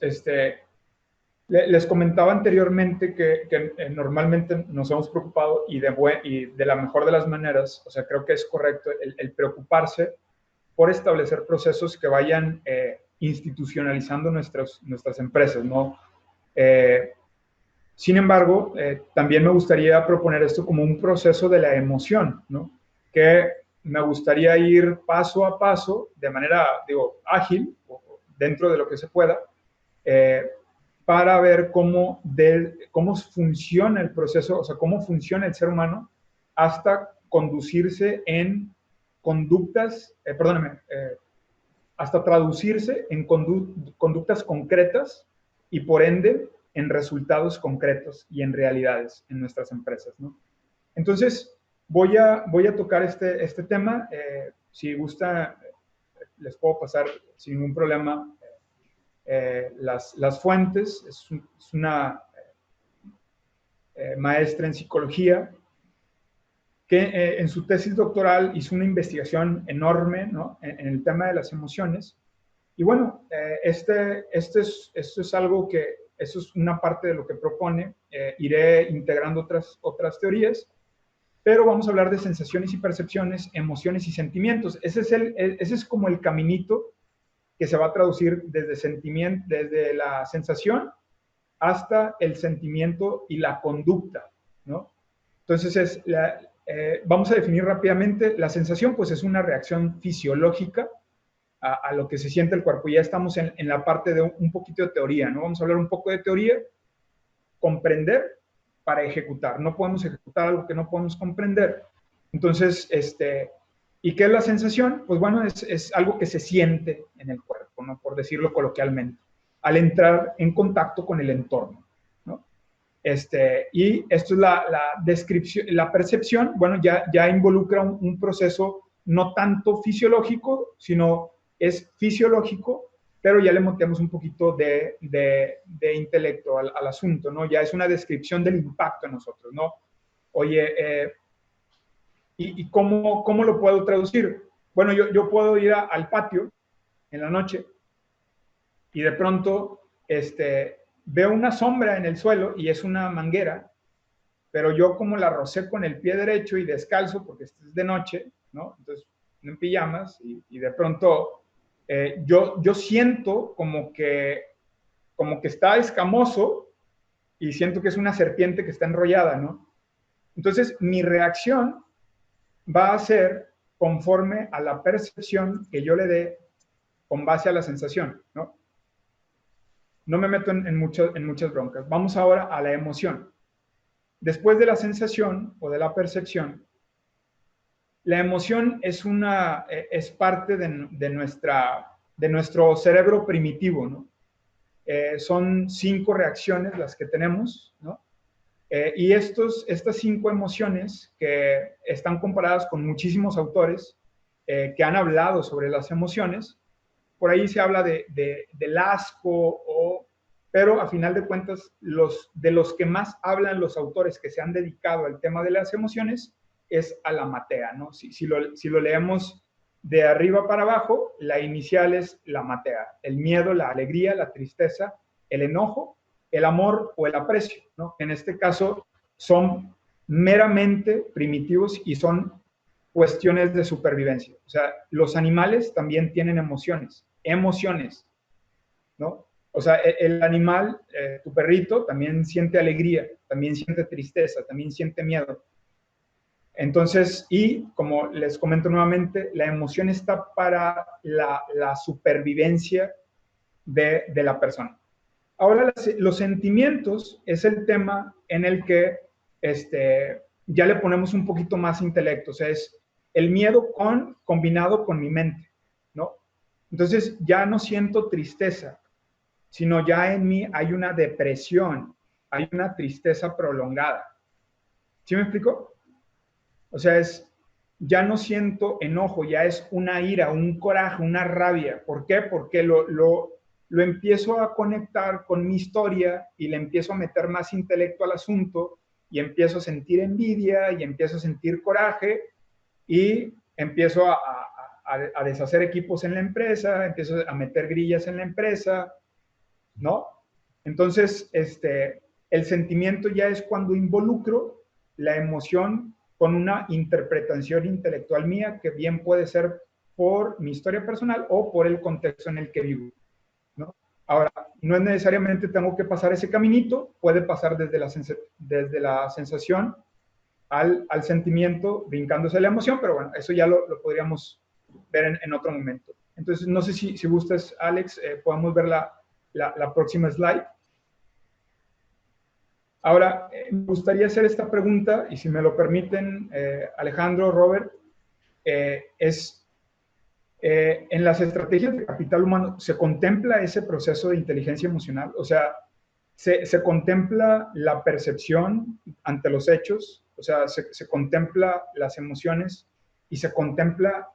Speaker 5: Les comentaba anteriormente que normalmente nos hemos preocupado y de la mejor de las maneras, o sea, creo que es correcto el preocuparse por establecer procesos que vayan institucionalizando nuestras empresas, ¿no? Sin embargo, también me gustaría proponer esto como un proceso de la emoción, ¿no? Que me gustaría ir paso a paso, de manera, ágil, dentro de lo que se pueda, para ver cómo funciona el proceso, o sea, cómo funciona el ser humano hasta conducirse en conductas, hasta traducirse en conductas concretas y por ende en resultados concretos y en realidades en nuestras empresas, ¿no? Entonces, voy a tocar este tema. Si gusta, les puedo pasar sin ningún problema las fuentes. Es una maestra en psicología que en su tesis doctoral hizo una investigación enorme, ¿no?, en el tema de las emociones. Y bueno, esto es algo que, eso es una parte de lo que propone. Iré integrando otras teorías, pero vamos a hablar de sensaciones y percepciones, emociones y sentimientos. Ese es como el caminito que se va a traducir desde la sensación hasta el sentimiento y la conducta, ¿no? Entonces, vamos a definir rápidamente. La sensación, pues, es una reacción fisiológica a lo que se siente el cuerpo. Ya estamos en la parte de un poquito de teoría, ¿no? Vamos a hablar un poco de teoría, comprender para ejecutar. No podemos ejecutar algo que no podemos comprender. Entonces, ¿y qué es la sensación? Pues bueno, es algo que se siente en el cuerpo, ¿no?, por decirlo coloquialmente, al entrar en contacto con el entorno, ¿no? Y esto es la descripción. La percepción, bueno, ya involucra un proceso no tanto fisiológico, sino es fisiológico, pero ya le metemos un poquito de intelecto al asunto, ¿no? Ya es una descripción del impacto en nosotros, ¿no? Oye, ¿y cómo lo puedo traducir? Bueno, yo puedo ir al patio en la noche y de pronto veo una sombra en el suelo y es una manguera, pero yo como la rocé con el pie derecho y descalzo, porque es de noche, ¿no? Entonces, en pijamas, y de pronto yo siento como que está escamoso y siento que es una serpiente que está enrollada, ¿no? Entonces, mi reacción va a ser conforme a la percepción que yo le dé con base a la sensación, ¿no? No me meto en muchas broncas. Vamos ahora a la emoción. Después de la sensación o de la percepción, la emoción es parte de nuestro cerebro primitivo, ¿no? Son 5 reacciones las que tenemos, ¿no? Y estas 5 emociones, que están comparadas con muchísimos autores, que han hablado sobre las emociones. Por ahí se habla del asco, pero a final de cuentas, de los que más hablan los autores que se han dedicado al tema de las emociones es a la matea, ¿no? Si lo leemos de arriba para abajo, la inicial es la matea, el miedo, la alegría, la tristeza, el enojo, el amor o el aprecio, ¿no? En este caso son meramente primitivos y son cuestiones de supervivencia. O sea, los animales también tienen emociones, ¿no? O sea, el animal, tu perrito, también siente alegría, también siente tristeza, también siente miedo. Entonces, y como les comento nuevamente, la emoción está para la supervivencia de la persona. Ahora, los sentimientos es el tema en el que ya le ponemos un poquito más intelecto, o sea, es el miedo combinado con mi mente, ¿no? Entonces, ya no siento tristeza, sino ya en mí hay una depresión, hay una tristeza prolongada. ¿Sí me explico? O sea, ya no siento enojo, ya es una ira, un coraje, una rabia. ¿Por qué? Porque lo empiezo a conectar con mi historia y le empiezo a meter más intelecto al asunto y empiezo a sentir envidia y empiezo a sentir coraje y empiezo a deshacer equipos en la empresa, empiezo a meter grillas en la empresa, ¿no? Entonces, el sentimiento ya es cuando involucro la emoción con una interpretación intelectual mía que bien puede ser por mi historia personal o por el contexto en el que vivo, ¿no? Ahora, no es necesariamente tengo que pasar ese caminito, puede pasar desde la sensación al sentimiento, brincándose la emoción, pero bueno, eso ya lo podríamos ver en otro momento. Entonces, no sé si gustas, Alex, podemos ver la próxima slide. Ahora, me gustaría hacer esta pregunta, y si me lo permiten, Alejandro, Robert, en las estrategias de capital humano, ¿se contempla ese proceso de inteligencia emocional? O sea, ¿se contempla la percepción ante los hechos? O sea, ¿se contempla las emociones y se contempla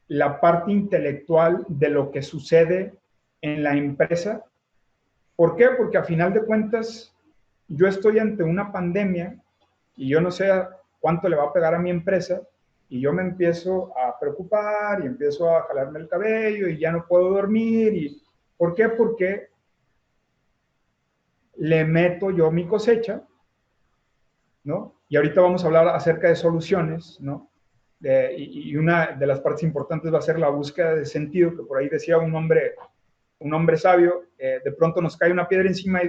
Speaker 5: la parte intelectual de lo que sucede en la empresa? ¿Por qué? Porque a final de cuentas, yo estoy ante una pandemia y yo no sé cuánto le va a pegar a mi empresa y yo me empiezo a preocupar y empiezo a jalarme el cabello y ya no puedo dormir. ¿Por qué? Porque le meto yo mi cosecha, ¿no? Y ahorita vamos a hablar acerca de soluciones, ¿no? Y una de las partes importantes va a ser la búsqueda de sentido, que por ahí decía un hombre sabio, de pronto nos cae una piedra encima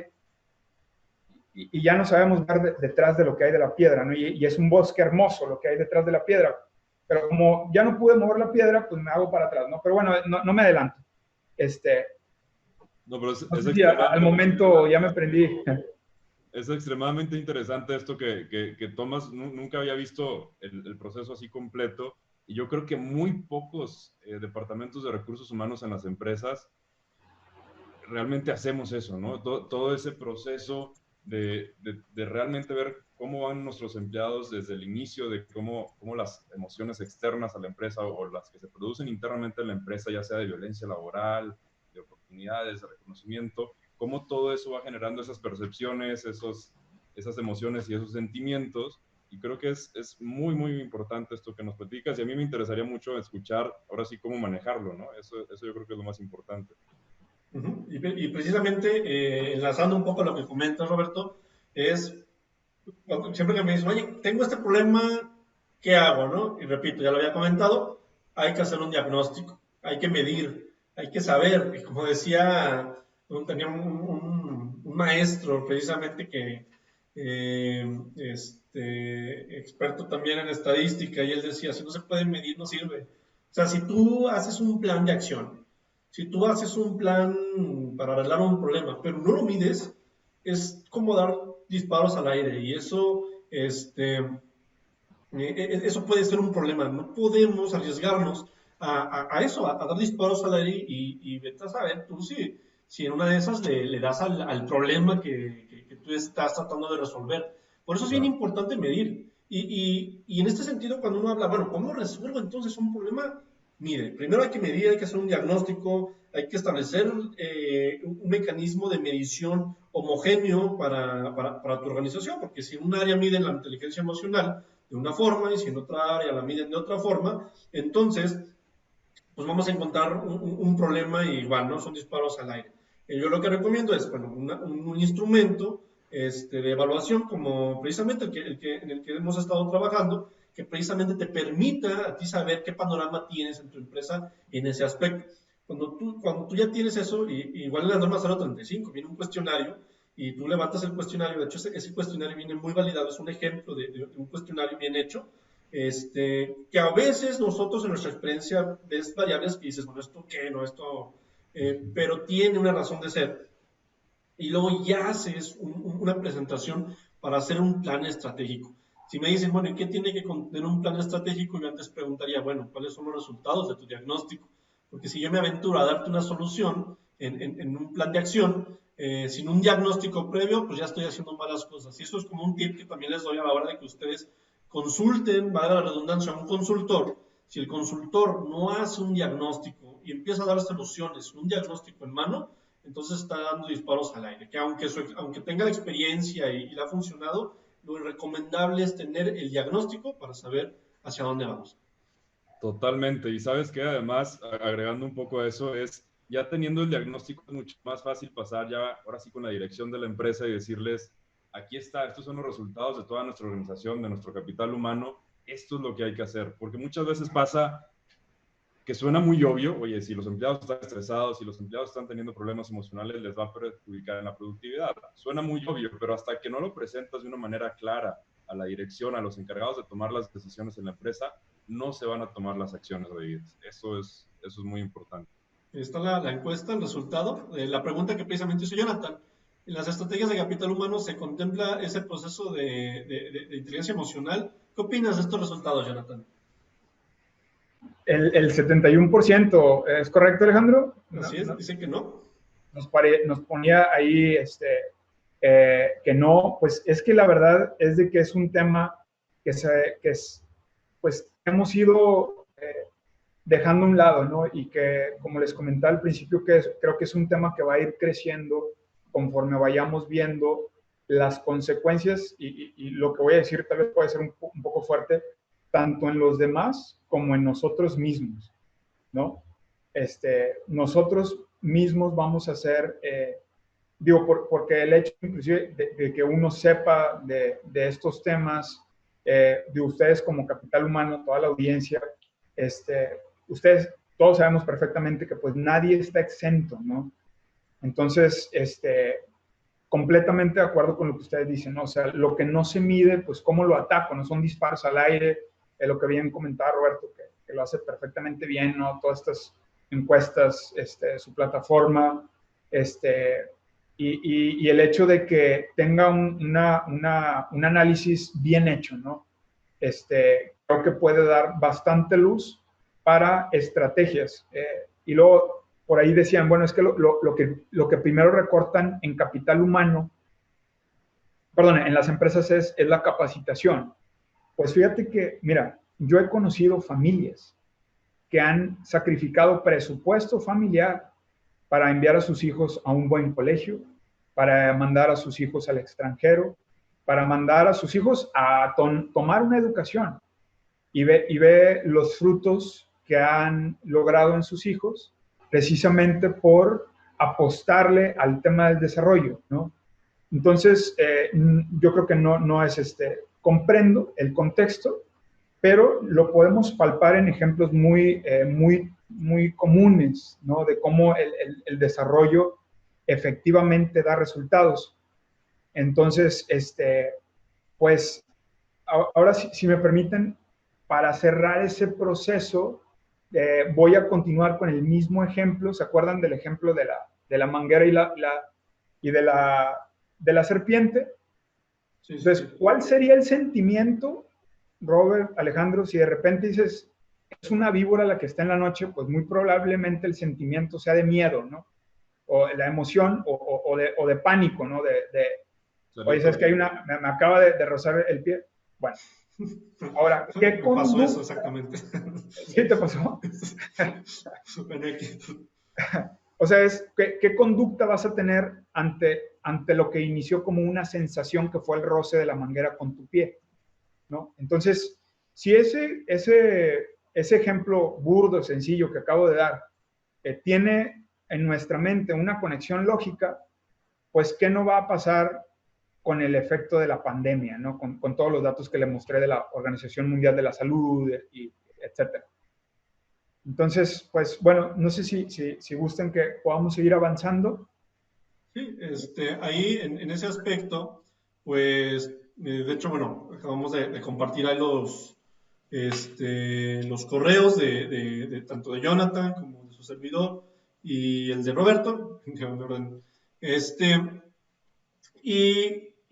Speaker 5: y ya no sabemos ver detrás de lo que hay de la piedra, ¿no? Y es un bosque hermoso lo que hay detrás de la piedra, pero como ya no pude mover la piedra, pues me hago para atrás, ¿no? Pero bueno, no me adelanto.
Speaker 4: No, pero
Speaker 5: no sé si al momento ya me prendí.
Speaker 4: Es extremadamente interesante esto que tomas. Nunca había visto el proceso así completo, y yo creo que muy pocos departamentos de recursos humanos en las empresas realmente hacemos eso, ¿no? Todo ese proceso de realmente ver cómo van nuestros empleados desde el inicio, de cómo las emociones externas a la empresa o las que se producen internamente en la empresa, ya sea de violencia laboral, de oportunidades, de reconocimiento, cómo todo eso va generando esas percepciones, esas emociones y esos sentimientos. Y creo que es muy, muy importante esto que nos platicas, y a mí me interesaría mucho escuchar ahora sí cómo manejarlo, ¿no? Eso yo creo que es lo más importante.
Speaker 3: Uh-huh. Y precisamente, enlazando un poco lo que comentas, Roberto, es, siempre que me dicen, oye, tengo este problema, ¿qué hago, no? Y repito, ya lo había comentado, hay que hacer un diagnóstico, hay que medir, hay que saber, y como decía, tenía un maestro precisamente que, experto también en estadística, y él decía, si no se puede medir, no sirve. O sea, si tú haces un plan de acción, si tú haces un plan para arreglar un problema, pero no lo mides, es como dar disparos al aire, y eso, eso puede ser un problema. No podemos arriesgarnos a eso, a dar disparos al aire y vete a saber tú si en una de esas le das al problema que tú estás tratando de resolver. Por eso es bien importante medir. Y en este sentido, cuando uno habla, bueno, ¿cómo resuelvo entonces un problema? Mire, primero hay que medir, hay que hacer un diagnóstico, hay que establecer un mecanismo de medición homogéneo para tu organización, porque si en un área miden la inteligencia emocional de una forma y si en otra área la miden de otra forma, entonces pues vamos a encontrar un problema y igual, ¿no? Son disparos al aire. Yo lo que recomiendo es, bueno, un instrumento de evaluación como precisamente en el que hemos estado trabajando, que precisamente te permita a ti saber qué panorama tienes en tu empresa en ese aspecto. Cuando tú ya tienes eso, igual en la norma 035 viene un cuestionario y tú levantas el cuestionario, de hecho ese cuestionario viene muy validado, es un ejemplo de un cuestionario bien hecho, que a veces nosotros en nuestra experiencia ves variables que dices, bueno, ¿esto qué? No, esto, pero tiene una razón de ser. Y luego ya haces una presentación para hacer un plan estratégico. Si me dicen, bueno, ¿y qué tiene que contener un plan estratégico? Yo antes preguntaría, bueno, ¿cuáles son los resultados de tu diagnóstico? Porque si yo me aventuro a darte una solución en un plan de acción, sin un diagnóstico previo, pues ya estoy haciendo malas cosas. Y eso es como un tip que también les doy a la hora de que ustedes consulten, valga la redundancia, a un consultor. Si el consultor no hace un diagnóstico y empieza a dar soluciones, un diagnóstico en mano, entonces está dando disparos al aire. Que aunque tenga la experiencia y le ha funcionado, lo recomendable es tener el diagnóstico para saber hacia dónde vamos.
Speaker 4: Totalmente. Y sabes que además, agregando un poco a eso, es ya teniendo el diagnóstico es mucho más fácil pasar ya ahora sí con la dirección de la empresa y decirles, aquí está, estos son los resultados de toda nuestra organización, de nuestro capital humano, esto es lo que hay que hacer. Porque muchas veces pasa que suena muy obvio, oye, si los empleados están estresados, si los empleados están teniendo problemas emocionales, les va a perjudicar en la productividad. Suena muy obvio, pero hasta que no lo presentas de una manera clara a la dirección, a los encargados de tomar las decisiones en la empresa, no se van a tomar las acciones debidas. Eso es muy importante.
Speaker 3: Está la encuesta, el resultado. La pregunta que precisamente hizo Jonathan. En las estrategias de capital humano se contempla ese proceso de inteligencia emocional. ¿Qué opinas de estos resultados, Jonathan?
Speaker 5: El 71%, ¿es correcto, Alejandro?
Speaker 3: Así es, dice que no.
Speaker 5: Nos ponía ahí que no, pues es que la verdad es de que es un tema pues hemos ido dejando a un lado, ¿no? Y que, como les comentaba al principio, creo que es un tema que va a ir creciendo conforme vayamos viendo las consecuencias y lo que voy a decir tal vez puede ser un poco fuerte, tanto en los demás como en nosotros mismos, ¿no? Nosotros mismos vamos a ser, porque el hecho inclusive de que uno sepa de estos temas, de ustedes como capital humano, toda la audiencia, ustedes todos sabemos perfectamente que pues nadie está exento, ¿no? Entonces, completamente de acuerdo con lo que ustedes dicen, ¿no? O sea, lo que no se mide, pues cómo lo ataco, no son disparos al aire, lo que bien comentaba Roberto, que lo hace perfectamente bien, ¿no? Todas estas encuestas, su plataforma, y el hecho de que tenga un análisis bien hecho, ¿no? Creo que puede dar bastante luz para estrategias. Y luego, por ahí decían, bueno, es que lo que primero recortan en capital humano, perdón, en las empresas es la capacitación. Pues fíjate que, mira, yo he conocido familias que han sacrificado presupuesto familiar para enviar a sus hijos a un buen colegio, para mandar a sus hijos al extranjero, para mandar a sus hijos a tomar una educación y ve los frutos que han logrado en sus hijos precisamente por apostarle al tema del desarrollo, ¿no? Entonces, yo creo que no es comprendo el contexto, pero lo podemos palpar en ejemplos muy comunes, ¿no? De cómo el desarrollo efectivamente da resultados. Entonces, pues, ahora si me permiten, para cerrar ese proceso, voy a continuar con el mismo ejemplo. ¿Se acuerdan del ejemplo de la manguera y de la serpiente?
Speaker 3: Sí,
Speaker 5: Entonces, ¿cuál sería el sentimiento, Robert, Alejandro, si de repente dices, es una víbora la que está en la noche? Pues muy probablemente el sentimiento sea de miedo, ¿no? O la emoción o de pánico, ¿no? Oye, ¿sabes que hay me acaba de rozar el pie? Bueno, Ahora, ¿qué
Speaker 3: Me pasó eso
Speaker 5: conducta?
Speaker 3: exactamente.
Speaker 5: ¿Sí te pasó?
Speaker 3: Bueno,
Speaker 5: O sea, ¿qué conducta vas a tener ante lo que inició como una sensación que fue el roce de la manguera con tu pie, ¿no? Entonces, si ese ejemplo burdo, sencillo que acabo de dar, tiene en nuestra mente una conexión lógica, pues, ¿qué no va a pasar con el efecto de la pandemia, ¿no? Con todos los datos que le mostré de la Organización Mundial de la Salud, y etcétera. Entonces, pues, bueno, no sé si gusten que podamos seguir avanzando.
Speaker 3: sí, ahí en ese aspecto, pues, de hecho, bueno, acabamos de compartir ahí los correos tanto de Jonathan como de su servidor y el de Roberto, en orden.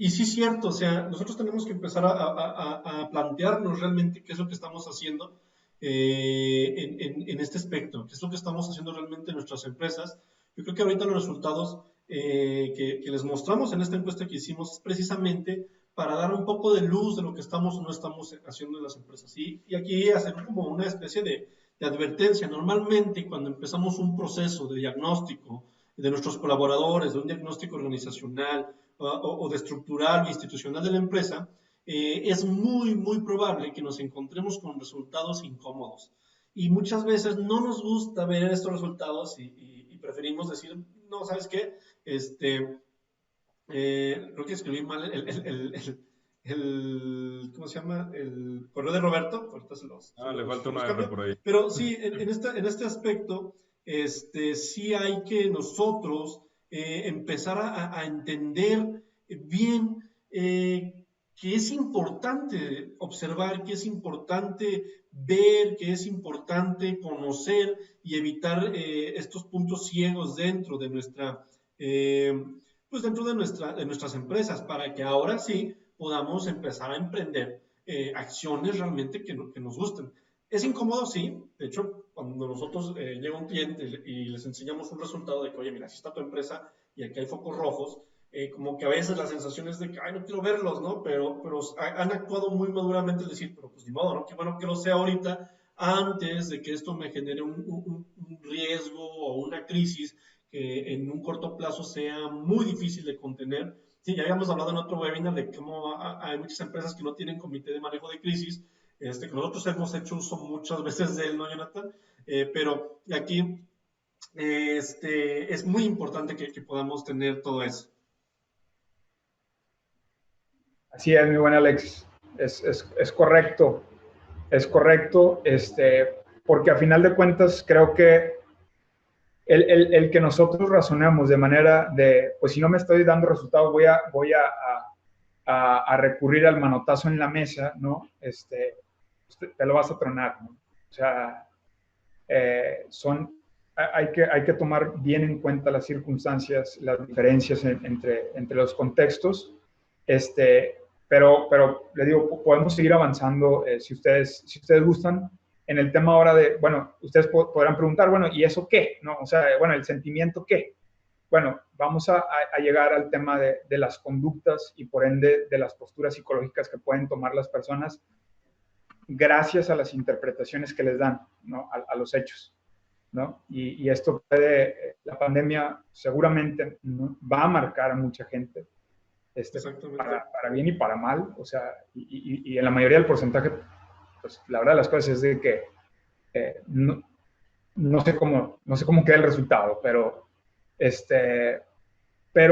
Speaker 3: Y sí es cierto, o sea, nosotros tenemos que empezar a plantearnos realmente qué es lo que estamos haciendo en este aspecto, qué es lo que estamos haciendo realmente en nuestras empresas. Yo creo que ahorita los resultados que les mostramos en esta encuesta que hicimos es precisamente para dar un poco de luz de lo que estamos o no estamos haciendo en las empresas. Y aquí hacer como una especie de advertencia. Normalmente cuando empezamos un proceso de diagnóstico de nuestros colaboradores, de un diagnóstico organizacional, o de estructural o institucional de la empresa, es muy, muy probable que nos encontremos con resultados incómodos. Y muchas veces no nos gusta ver estos resultados y preferimos decir, no, ¿sabes qué? Creo que escribí mal ¿cómo se llama? El correo de Roberto. Ahorita
Speaker 4: Le falta una R
Speaker 3: cambio.
Speaker 4: por ahí.
Speaker 3: Pero sí, en este aspecto, sí hay que nosotros empezar a entender bien que es importante observar, que es importante ver, que es importante conocer y evitar estos puntos ciegos dentro de pues dentro de nuestras empresas, para que ahora sí podamos empezar a emprender acciones realmente que nos gusten. Es incómodo, sí. De hecho, cuando nosotros llega un cliente y les enseñamos un resultado de que, oye, mira, así está tu empresa y aquí hay focos rojos, como que a veces la sensación es de que, ay, no quiero verlos, ¿no? Pero han actuado muy maduramente al decir, pero pues ni modo, ¿no? Qué bueno que lo sea ahorita, antes de que esto me genere un riesgo o una crisis que en un corto plazo sea muy difícil de contener. Sí, ya habíamos hablado en otro webinar de cómo hay muchas empresas que no tienen comité de manejo de crisis, que nosotros hemos hecho uso muchas veces de él, ¿no, Jonathan? Pero aquí es muy importante que podamos tener todo eso.
Speaker 5: Así es, mi buen Alex. Es correcto. Es correcto, porque a final de cuentas creo que el que nosotros razonemos de manera de, pues si no me estoy dando resultados, voy a recurrir al manotazo en la mesa, ¿no? Te lo vas a tronar, ¿no? O sea, hay que tomar bien en cuenta las circunstancias, las diferencias entre los contextos, pero le digo, podemos seguir avanzando si ustedes gustan. En el tema ahora de, bueno, ustedes podrán preguntar, bueno, ¿y eso qué? ¿No? O sea, bueno, ¿el sentimiento qué? Bueno, vamos a llegar al tema de las conductas y por ende de las posturas psicológicas que pueden tomar las personas gracias a las interpretaciones que les dan, ¿no? a los hechos, ¿no? Y esto la pandemia seguramente, ¿no?, va a marcar a mucha gente, para bien y para mal, o sea, y en la mayoría del porcentaje, pues la verdad de las cosas es de que no sé cómo queda el resultado, pero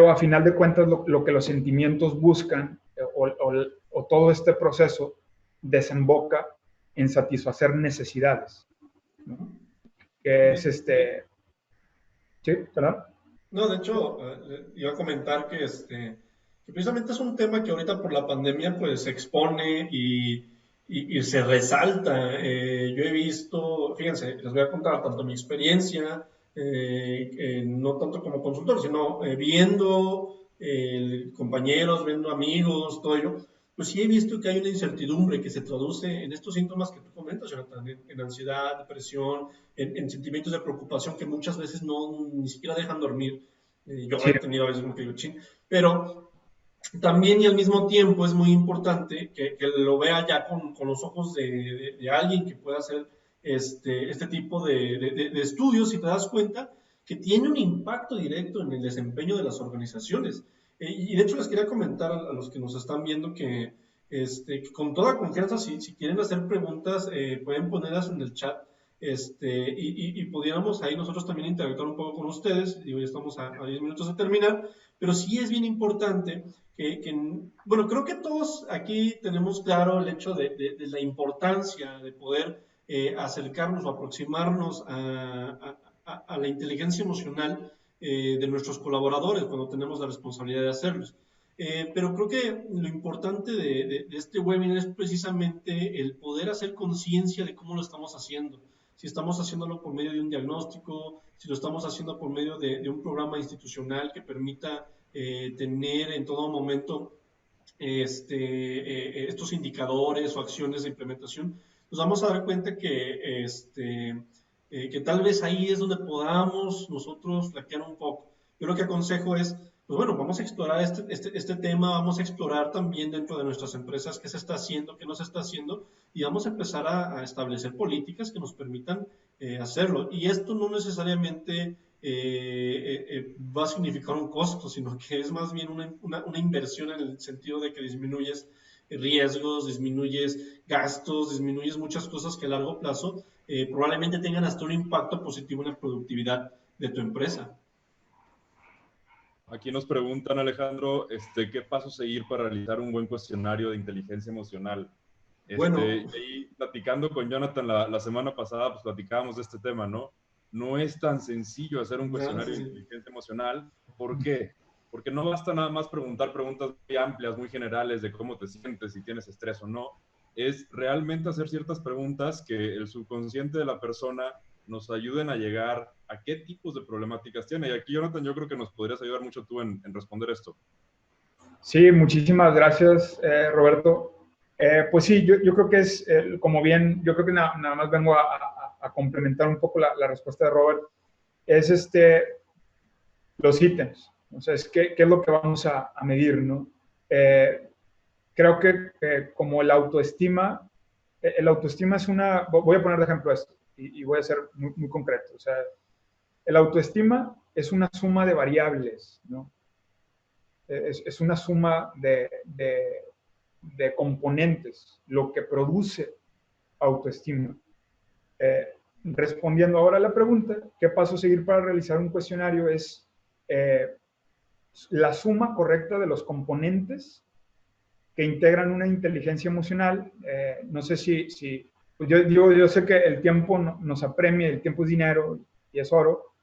Speaker 5: a final de cuentas lo que los sentimientos buscan o todo este proceso desemboca en satisfacer necesidades, ¿no? Que es ¿Sí? ¿Perdón?
Speaker 3: No, de hecho, iba a comentar que precisamente es un tema que ahorita por la pandemia pues se expone y se resalta. Yo he visto, fíjense, les voy a contar tanto mi experiencia, no tanto como consultor, sino viendo compañeros, viendo amigos, todo ello, pues sí he visto que hay una incertidumbre que se traduce en estos síntomas que tú comentas, Jonathan, en ansiedad, depresión, en sentimientos de preocupación que muchas veces ni siquiera dejan dormir. Yo
Speaker 5: Sí.
Speaker 3: he tenido a veces como que digo, ching, pero también y al mismo tiempo es muy importante que lo vea ya con los ojos de alguien que pueda hacer este tipo de estudios y te das cuenta que tiene un impacto directo en el desempeño de las organizaciones. Y de hecho les quería comentar a los que nos están viendo que con toda confianza, si quieren hacer preguntas, pueden ponerlas en el chat y pudiéramos ahí nosotros también interactuar un poco con ustedes. Digo, ya estamos a 10 minutos de terminar, pero sí es bien importante bueno, creo que todos aquí tenemos claro el hecho de la importancia de poder acercarnos o aproximarnos a la inteligencia emocional de nuestros colaboradores cuando tenemos la responsabilidad de hacerlos. Pero creo que lo importante de este webinar es precisamente el poder hacer conciencia de cómo lo estamos haciendo. Si estamos haciéndolo por medio de un diagnóstico, si lo estamos haciendo por medio de un programa institucional que permita tener en todo momento estos indicadores o acciones de implementación, nos vamos a dar cuenta que tal vez ahí es donde podamos nosotros flaquear un poco. Yo lo que aconsejo es, pues bueno, vamos a explorar este tema, vamos a explorar también dentro de nuestras empresas qué se está haciendo, qué no se está haciendo, y vamos a empezar a establecer políticas que nos permitan hacerlo. Y esto no necesariamente va a significar un costo, sino que es más bien una inversión en el sentido de que disminuyes riesgos, disminuyes gastos, disminuyes muchas cosas que a largo plazo probablemente tengan hasta un impacto positivo en la productividad de tu empresa.
Speaker 4: Aquí nos preguntan, Alejandro, ¿qué paso seguir para realizar un buen cuestionario de inteligencia emocional?
Speaker 3: Bueno,
Speaker 4: y platicando con Jonathan la semana pasada, pues platicábamos de este tema, ¿no? No es tan sencillo hacer un cuestionario de inteligencia emocional. ¿Por qué? Porque no basta nada más preguntar preguntas muy amplias, muy generales de cómo te sientes, si tienes estrés o no. Es realmente hacer ciertas preguntas que el subconsciente de la persona nos ayuden a llegar a qué tipos de problemáticas tiene. Y aquí, Jonathan, yo creo que nos podrías ayudar mucho tú en responder esto.
Speaker 5: Sí, muchísimas gracias, Roberto. Pues sí, yo creo que es, como bien, yo creo que nada más vengo a complementar un poco la respuesta de Robert, es los ítems. O sea, ¿qué es lo que vamos a medir, no? Creo que como el autoestima es una, voy a poner de ejemplo esto, y voy a ser muy, muy concreto. O sea, el autoestima es una suma de variables, ¿no? Es una suma de componentes, lo que produce autoestima. Respondiendo ahora a la pregunta, ¿qué paso seguir para realizar un cuestionario? Es la suma correcta de los componentes que integran una inteligencia emocional. No sé si pues yo sé que el tiempo nos apremia, el tiempo es dinero y es oro,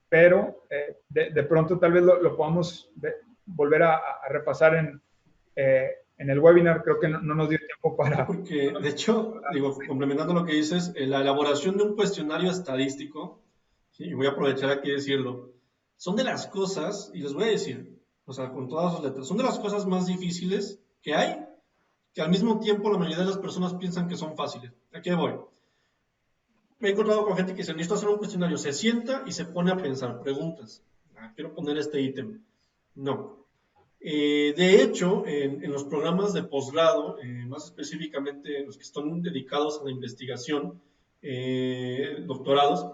Speaker 5: pero de pronto tal vez lo podamos volver a repasar en el webinar. Creo que no nos dio tiempo para...
Speaker 3: Porque, de hecho, digo, complementando lo que dices, la elaboración de un cuestionario estadístico, ¿sí? Y voy a aprovechar aquí y decirlo, son de las cosas, y les voy a decir, o sea, con todas sus letras, son de las cosas más difíciles que hay, que al mismo tiempo la mayoría de las personas piensan que son fáciles. ¿A qué voy? Me he encontrado con gente que se necesita hacer un cuestionario, se sienta y se pone a pensar preguntas. Quiero poner este ítem. No. De hecho, en los programas de posgrado, más específicamente los que están dedicados a la investigación, doctorados,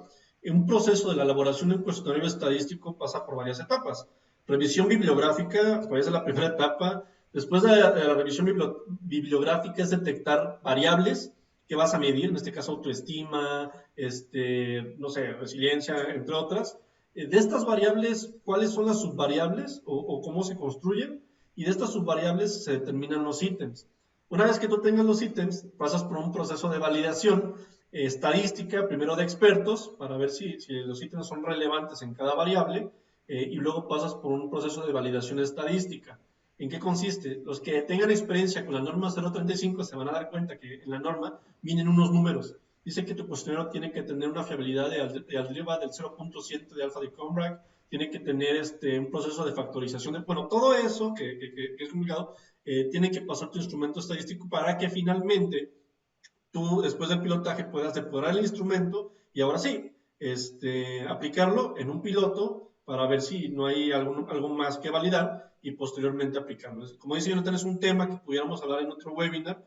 Speaker 3: un proceso de la elaboración de un cuestionario estadístico pasa por varias etapas. Revisión bibliográfica, puede ser la primera etapa. Después de la revisión bibliográfica es detectar variables que vas a medir, en este caso autoestima, no sé, resiliencia, entre otras. De estas variables, ¿cuáles son las subvariables o cómo se construyen? Y de estas subvariables se determinan los ítems. Una vez que tú tengas los ítems, pasas por un proceso de validación estadística, primero de expertos, para ver si los ítems son relevantes en cada variable, y luego pasas por un proceso de validación estadística. ¿En qué consiste? Los que tengan experiencia con la norma 035 se van a dar cuenta que en la norma vienen unos números. Dice que tu cuestionario tiene que tener una fiabilidad de arriba del 0.7 de alfa de Combrag, tiene que tener un proceso de factorización. Bueno, todo eso que es complicado, tiene que pasar tu instrumento estadístico para que finalmente tú, después del pilotaje, puedas depurar el instrumento y ahora sí, aplicarlo en un piloto para ver si no hay algo más que validar y posteriormente aplicarlo. Como dice Jonathan, es un tema que pudiéramos hablar en otro webinar.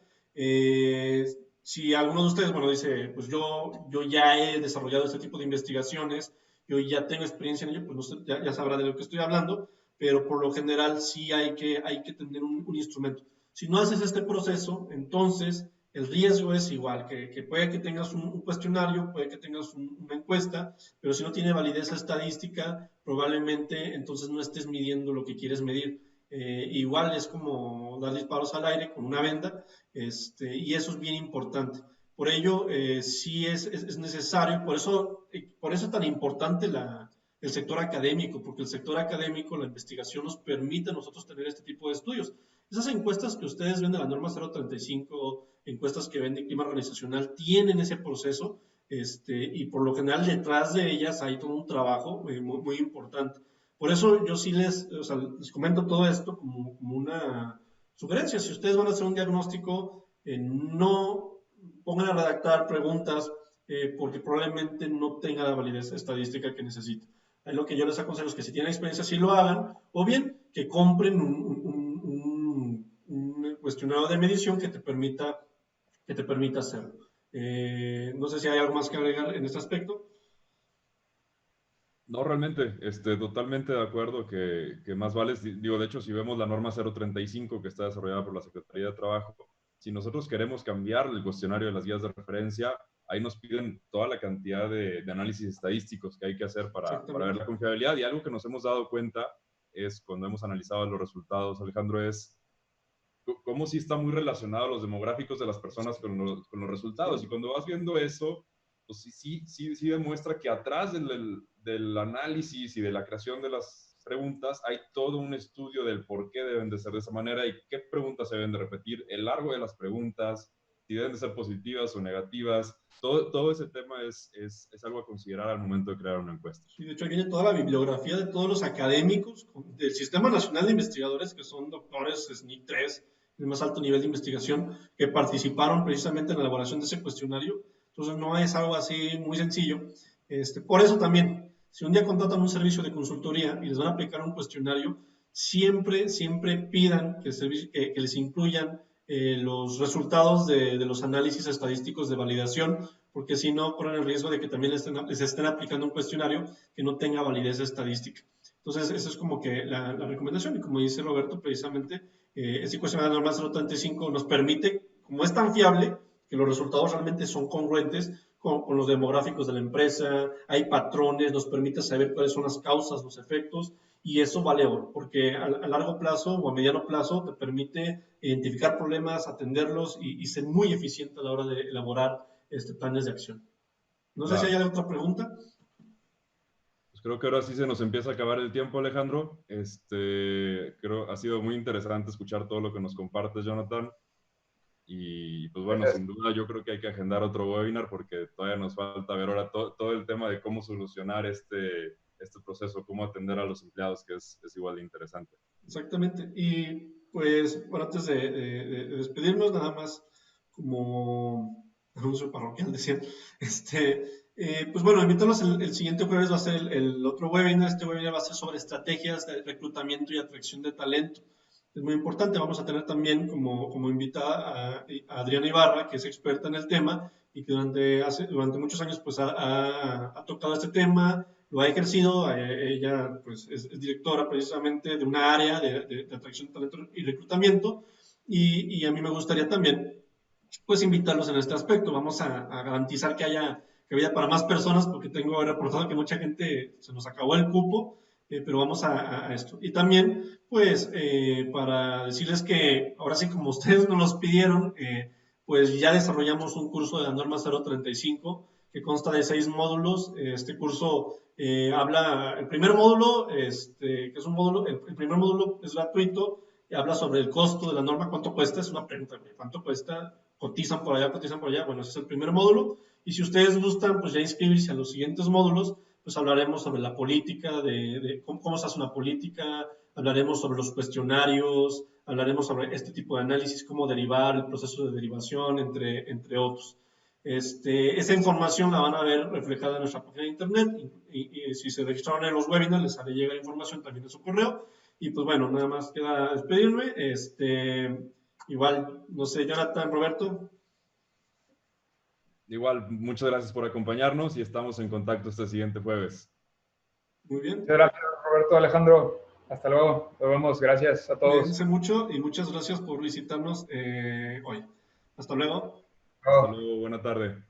Speaker 3: Si alguno de ustedes, bueno, dice, pues yo ya he desarrollado este tipo de investigaciones, yo ya tengo experiencia en ello, pues no sé, ya sabrá de lo que estoy hablando, pero por lo general sí hay que tener un instrumento. Si no haces este proceso, entonces el riesgo es igual, que puede que tengas un cuestionario, puede que tengas una encuesta, pero si no tiene validez estadística, probablemente entonces no estés midiendo lo que quieres medir. Igual es como dar disparos al aire con una venda, y eso es bien importante. Por ello, sí es necesario, por eso es tan importante el sector académico, porque el sector académico, la investigación nos permite a nosotros tener este tipo de estudios. Esas encuestas que ustedes ven de la norma 035, encuestas que ven de clima organizacional, tienen ese proceso, y por lo general detrás de ellas hay todo un trabajo muy, muy importante. Por eso yo sí les comento todo esto como una sugerencia. Si ustedes van a hacer un diagnóstico, no pongan a redactar preguntas porque probablemente no tenga la validez estadística que necesita. Ahí lo que yo les aconsejo es que si tienen experiencia, sí lo hagan, o bien que compren un cuestionario de medición que te permita hacerlo. No sé si hay algo más que agregar en este aspecto.
Speaker 4: No, realmente, totalmente de acuerdo que más vale, digo, de hecho, si vemos la norma 035 que está desarrollada por la Secretaría de Trabajo, si nosotros queremos cambiar el cuestionario de las guías de referencia, ahí nos piden toda la cantidad de análisis estadísticos que hay que hacer para ver la confiabilidad. Y algo que nos hemos dado cuenta es, cuando hemos analizado los resultados, Alejandro, es cómo sí está muy relacionado los demográficos de las personas con los resultados. Y cuando vas viendo eso, pues sí demuestra que atrás del análisis y de la creación de las preguntas hay todo un estudio del por qué deben de ser de esa manera y qué preguntas se deben de repetir, el largo de las preguntas, si deben de ser positivas o negativas. Todo ese tema es algo a considerar al momento de crear una encuesta.
Speaker 3: Y de hecho viene toda la bibliografía de todos los académicos del Sistema Nacional de Investigadores, que son doctores SNI 3, el más alto nivel de investigación, que participaron precisamente en la elaboración de ese cuestionario. Entonces no es algo así muy sencillo. Por eso también, si un día contratan un servicio de consultoría y les van a aplicar un cuestionario, siempre pidan que les incluyan los resultados de los análisis estadísticos de validación, porque si no corren el riesgo de que también les estén aplicando un cuestionario que no tenga validez estadística. Entonces, esa es como que la recomendación, y como dice Roberto, precisamente, este cuestionario normal 035 nos permite, como es tan fiable, que los resultados realmente son congruentes con los demográficos de la empresa, hay patrones, nos permite saber cuáles son las causas, los efectos, y eso vale oro, porque a largo plazo o a mediano plazo te permite identificar problemas, atenderlos y ser muy eficiente a la hora de elaborar planes de acción. No sé si hay otra pregunta.
Speaker 4: Pues creo que ahora sí se nos empieza a acabar el tiempo, Alejandro. Creo ha sido muy interesante escuchar todo lo que nos compartes, Jonathan. Y pues bueno, sin duda yo creo que hay que agendar otro webinar porque todavía nos falta ver ahora todo el tema de cómo solucionar este proceso, cómo atender a los empleados, que es igual de interesante.
Speaker 3: Exactamente. Y pues, bueno, antes de despedirnos, nada más como anuncio parroquial, decía, pues bueno, invitarlos el siguiente jueves va a ser el otro webinar. Este webinar va a ser sobre estrategias de reclutamiento y atracción de talento. Es muy importante. Vamos a tener también como invitada a Adriana Ibarra, que es experta en el tema y que durante muchos años pues ha tocado este tema, lo ha ejercido. Ella pues es directora precisamente de una área de atracción de talento y reclutamiento, y a mí me gustaría también pues invitarlos en este aspecto. Vamos a garantizar que haya para más personas, porque tengo reportado que mucha gente se nos acabó el cupo, pero vamos a esto. Y también, pues, para decirles que ahora sí, como ustedes nos los pidieron, pues ya desarrollamos un curso de la norma 035 que consta de 6 módulos. Este curso habla, el primer módulo, que es un módulo, el primer módulo es gratuito, habla sobre el costo de la norma, cuánto cuesta, es una pregunta, ¿cuánto cuesta? Cotizan por allá, bueno, ese es el primer módulo. Y si ustedes gustan, pues ya inscribirse a los siguientes módulos, pues hablaremos sobre la política, de cómo se hace una política, hablaremos sobre los cuestionarios, hablaremos sobre este tipo de análisis, cómo derivar, el proceso de derivación, entre otros. Esa información la van a ver reflejada en nuestra página de internet, y si se registraron en los webinars, les haré llegar información también en su correo. Y pues bueno, nada más queda despedirme. Igual, no sé, Jonathan, Roberto.
Speaker 4: Igual, muchas gracias por acompañarnos y estamos en contacto este siguiente jueves.
Speaker 3: Muy bien.
Speaker 5: Muchas gracias, Roberto, Alejandro. Hasta luego. Nos vemos. Gracias a todos.
Speaker 3: Cuídense mucho y muchas gracias por visitarnos hoy. Hasta luego.
Speaker 4: Hasta luego, buena tarde.